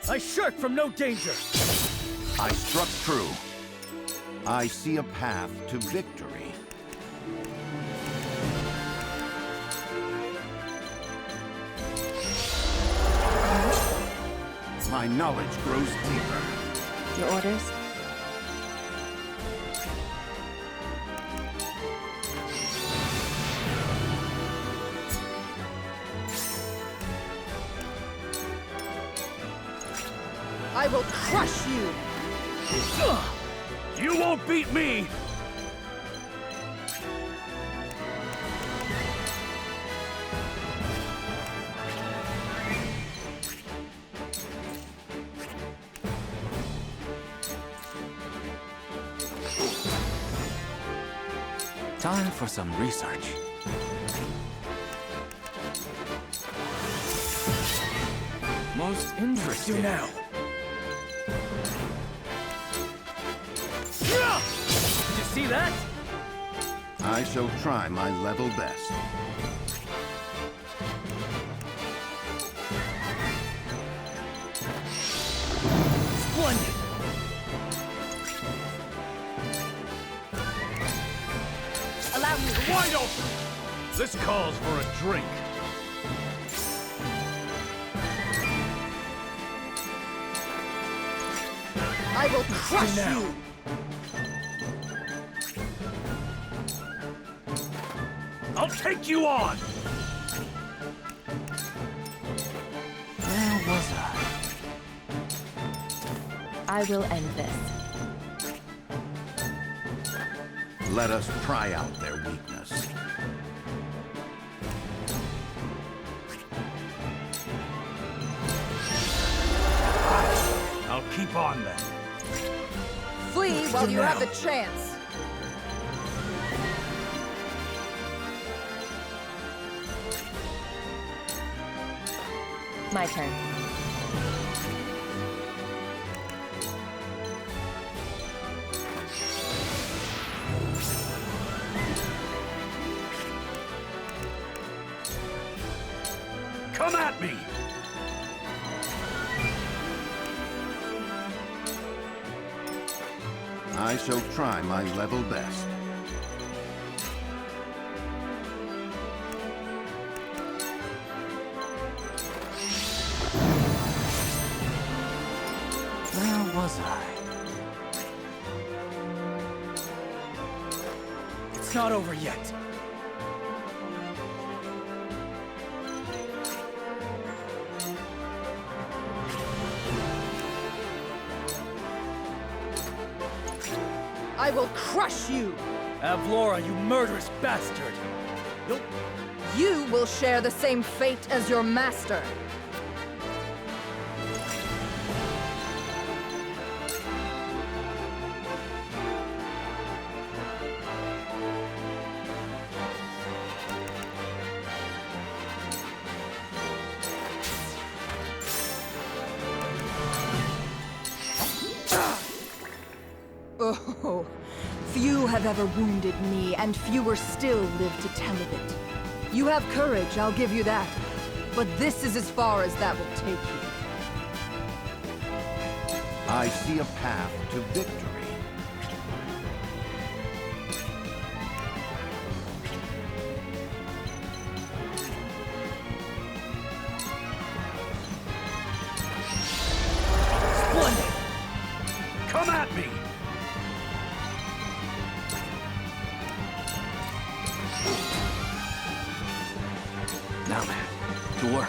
I shirk from no danger. I struck true. I see a path to victory. my knowledge grows deeper. Your orders? I will crush you! You won't beat me! Time for some research. Most interesting. now. Did you see that? I shall try my level best. Splendid! Allow me to Wide open! This calls for a drink. I will crush now. you! I'll take you on! Where was I? I will end this. Let us try out their weakness. I'll keep on then. Flee while you have the chance! My turn. Come at me! I shall try my level best. Where was I? It's not over yet. I will crush you! Avlora, you murderous bastard! You will share the same fate as your master! Oh, few have ever wounded me, and fewer still live to tell of it. You have courage, I'll give you that. But this is as far as that will take you. I see a path to victory. Splendid! Come at me! Now then, to work.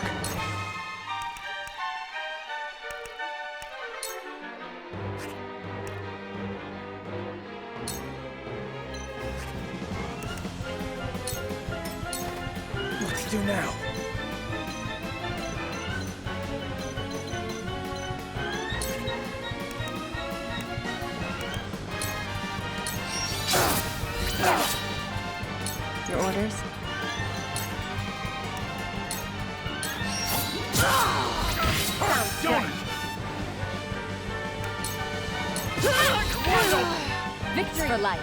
Let's do now. Your orders? Victory for life.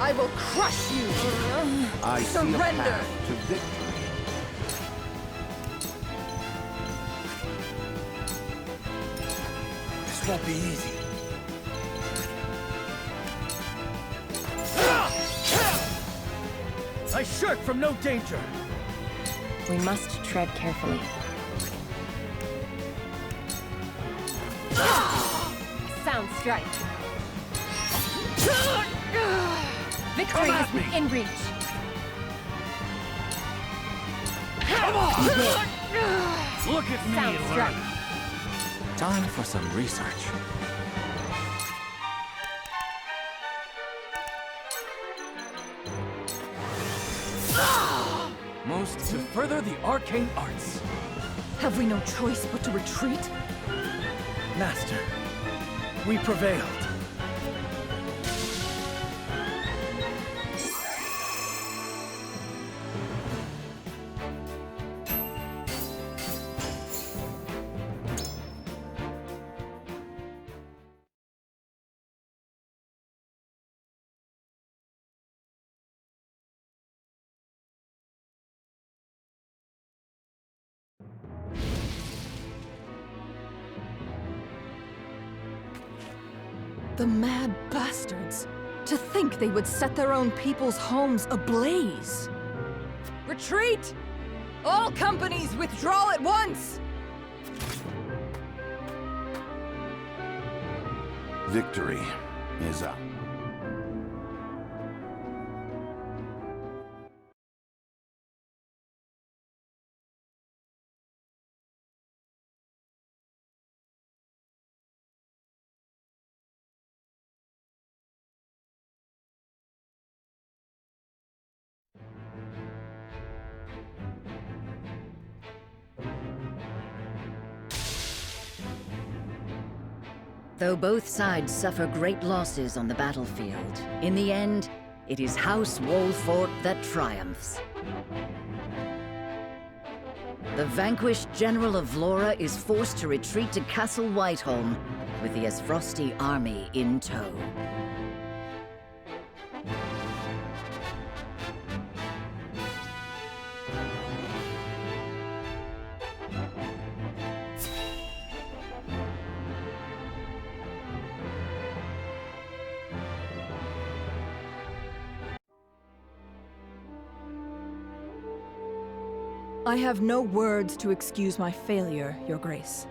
I will crush you! I see a Surrender! path to victory. This won't be easy. I shirk from no danger. We must tread carefully. Sound strike. Victory is within reach. Come on! Look at me, Sound strike. Time for some research. Most to further the arcane arts. Have we no choice but to retreat? Master, we prevailed. The mad bastards! To think they would set their own people's homes ablaze! Retreat! All companies withdraw at once! Victory is up. Though both sides suffer great losses on the battlefield, in the end, it is House Wolfort that triumphs. The vanquished General of Vlora is forced to retreat to Castle Whiteholm, with the Esfrosti army in tow. I have no words to excuse my failure, Your Grace.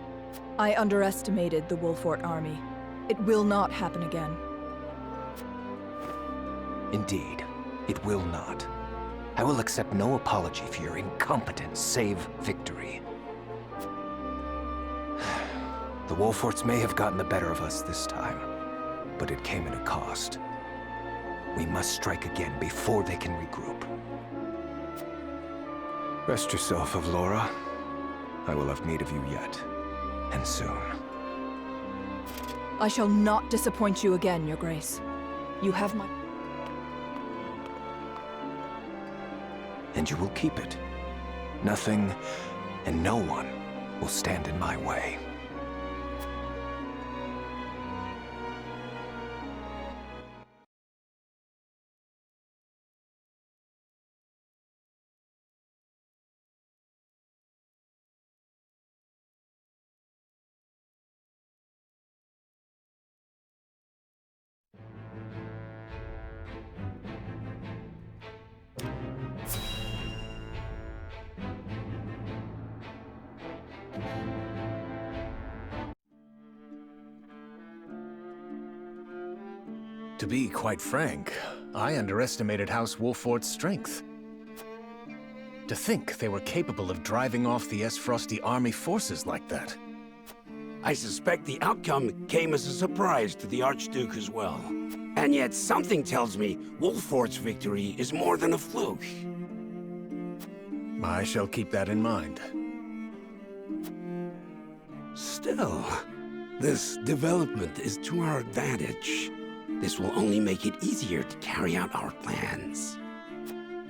I underestimated the Wolfort army. It will not happen again. Indeed, it will not. I will accept no apology for your incompetence, save victory. The Wolforts may have gotten the better of us this time, but it came at a cost. We must strike again before they can regroup. Rest yourself, Avlora. I will have need of you yet, and soon. I shall not disappoint you again, Your Grace. You have my... And you will keep it. Nothing and no one will stand in my way. To be quite frank, I underestimated House Wolfort's strength. To think they were capable of driving off the Esfrosti army forces like that. I suspect the outcome came as a surprise to the Archduke as well. And yet something tells me Wolfort's victory is more than a fluke. I shall keep that in mind. Still, this development is to our advantage. This will only make it easier to carry out our plans.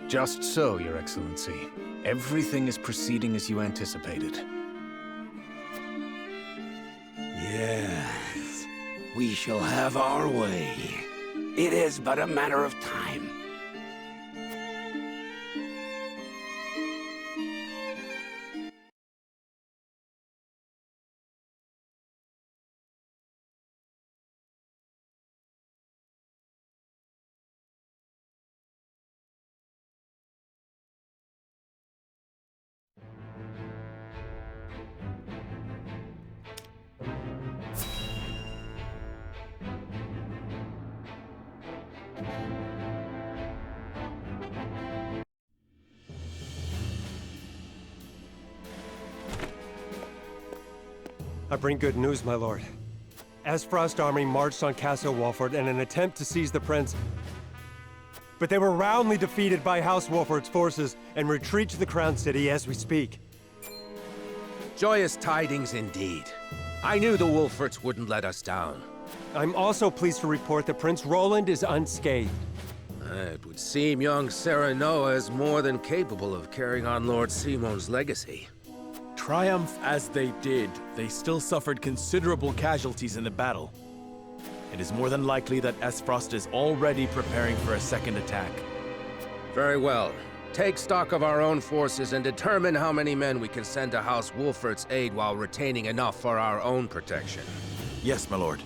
Just so, Your Excellency. Everything is proceeding as you anticipated. Yes, we shall have our way. It is but a matter of time. I bring good news, my lord. Esfrost army marched on Castle Wolford in an attempt to seize the prince, but they were roundly defeated by House Wolford's forces and retreat to the Crown City as we speak. Joyous tidings indeed. I knew the Wolforts wouldn't let us down. I'm also pleased to report that Prince Roland is unscathed. It would seem young Serenoa is more than capable of carrying on Lord Simon's legacy. Triumph as they did, they still suffered considerable casualties in the battle. It is more than likely that Esfrost is already preparing for a second attack. Very well. Take stock of our own forces and determine how many men we can send to House Wolfort's aid while retaining enough for our own protection. Yes, my lord.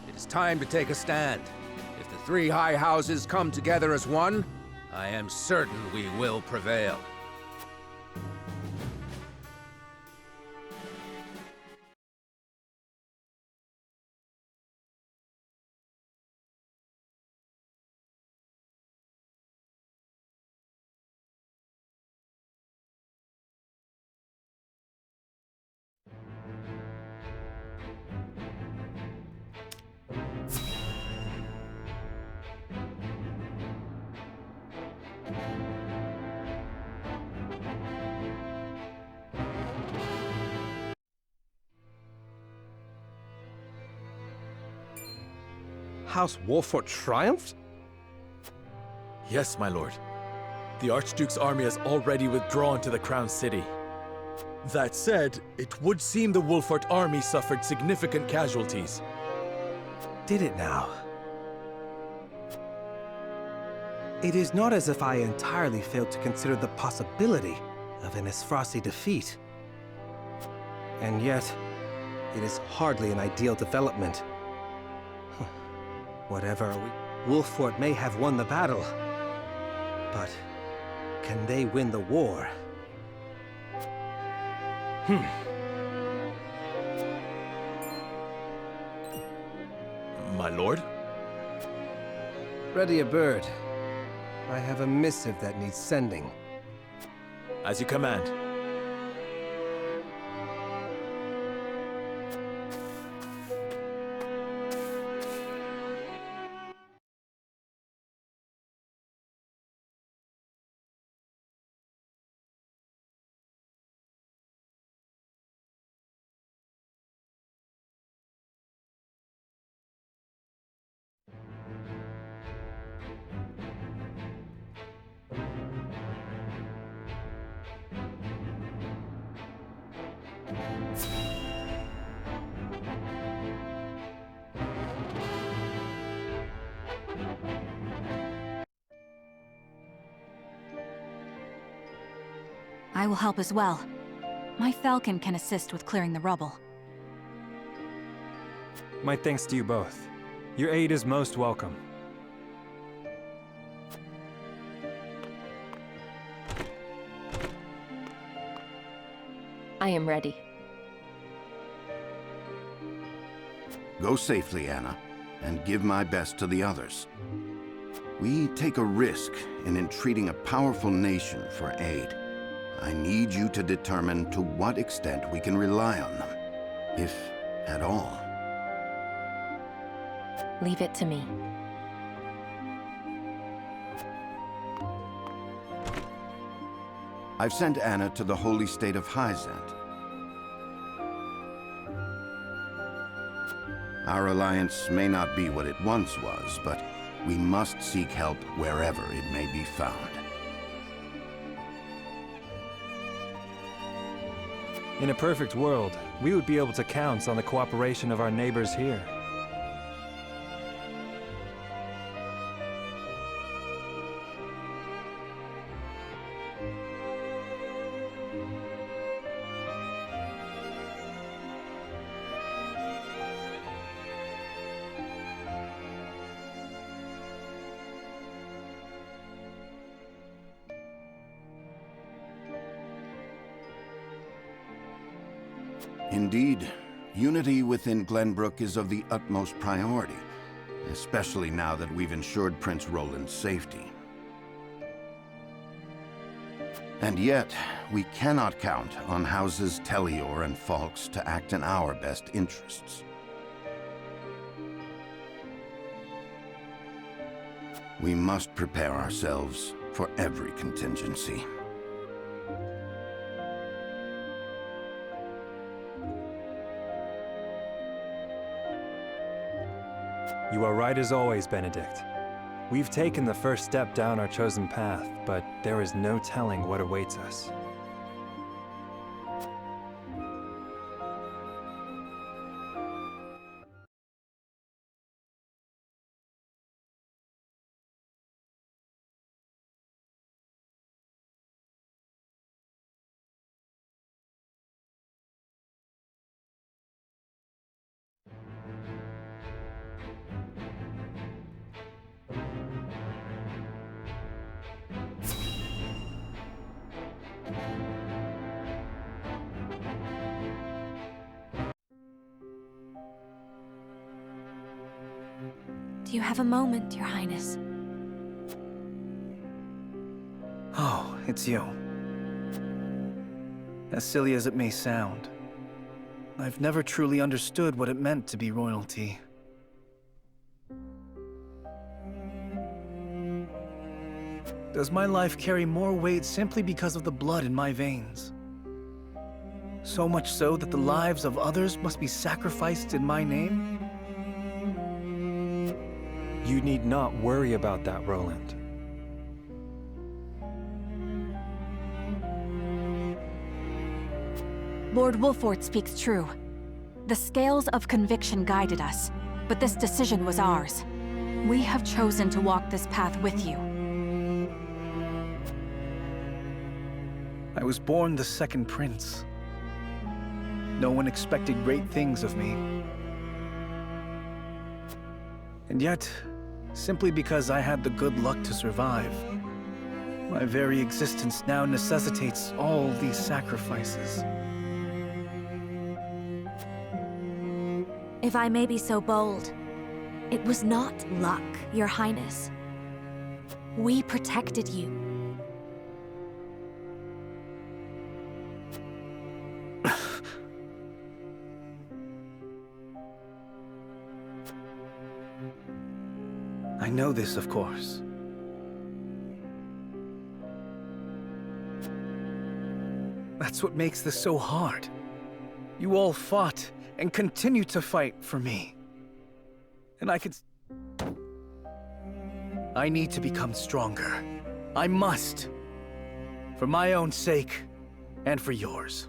It is time to take a stand. If the three high houses come together as one, I am certain we will prevail. House Wolford triumphed? Yes, my lord. The Archduke's army has already withdrawn to the Crown City. That said, it would seem the Wolfort army suffered significant casualties. Did it now? It is not as if I entirely failed to consider the possibility of an Esfrosti defeat. And yet, it is hardly an ideal development. Whatever, Wolfort may have won the battle, but can they win the war? My lord? Ready a bird. I have a missive that needs sending. As you command. I will help as well. My falcon can assist with clearing the rubble. My thanks to you both. Your aid is most welcome. I am ready. Go safely, Anna, and give my best to the others. We take a risk in entreating a powerful nation for aid. I need you to determine to what extent we can rely on them, if at all. Leave it to me. I've sent Anna to the holy state of Hyzant. Our alliance may not be what it once was, but we must seek help wherever it may be found. In a perfect world, we would be able to count on the cooperation of our neighbors here. Indeed, unity within Glenbrook is of the utmost priority, especially now that we've ensured Prince Roland's safety. And yet, we cannot count on houses Tellior and Falks to act in our best interests. We must prepare ourselves for every contingency. You are right as always, Benedict. We've taken the first step down our chosen path, but there is no telling what awaits us. Do you have a moment, Your Highness? Oh, it's you. As silly as it may sound, I've never truly understood what it meant to be royalty. Does my life carry more weight simply because of the blood in my veins? So much so that the lives of others must be sacrificed in my name? You need not worry about that, Roland. Lord Wolfort speaks true. The scales of conviction guided us, but this decision was ours. We have chosen to walk this path with you. I was born the second prince. No one expected great things of me. And yet, simply because I had the good luck to survive, my very existence now necessitates all these sacrifices. If I may be so bold, it was not luck, Your Highness. We protected you. I know this, of course. That's what makes this so hard. You all fought and continue to fight for me. And I need to become stronger. I must. For my own sake, and for yours.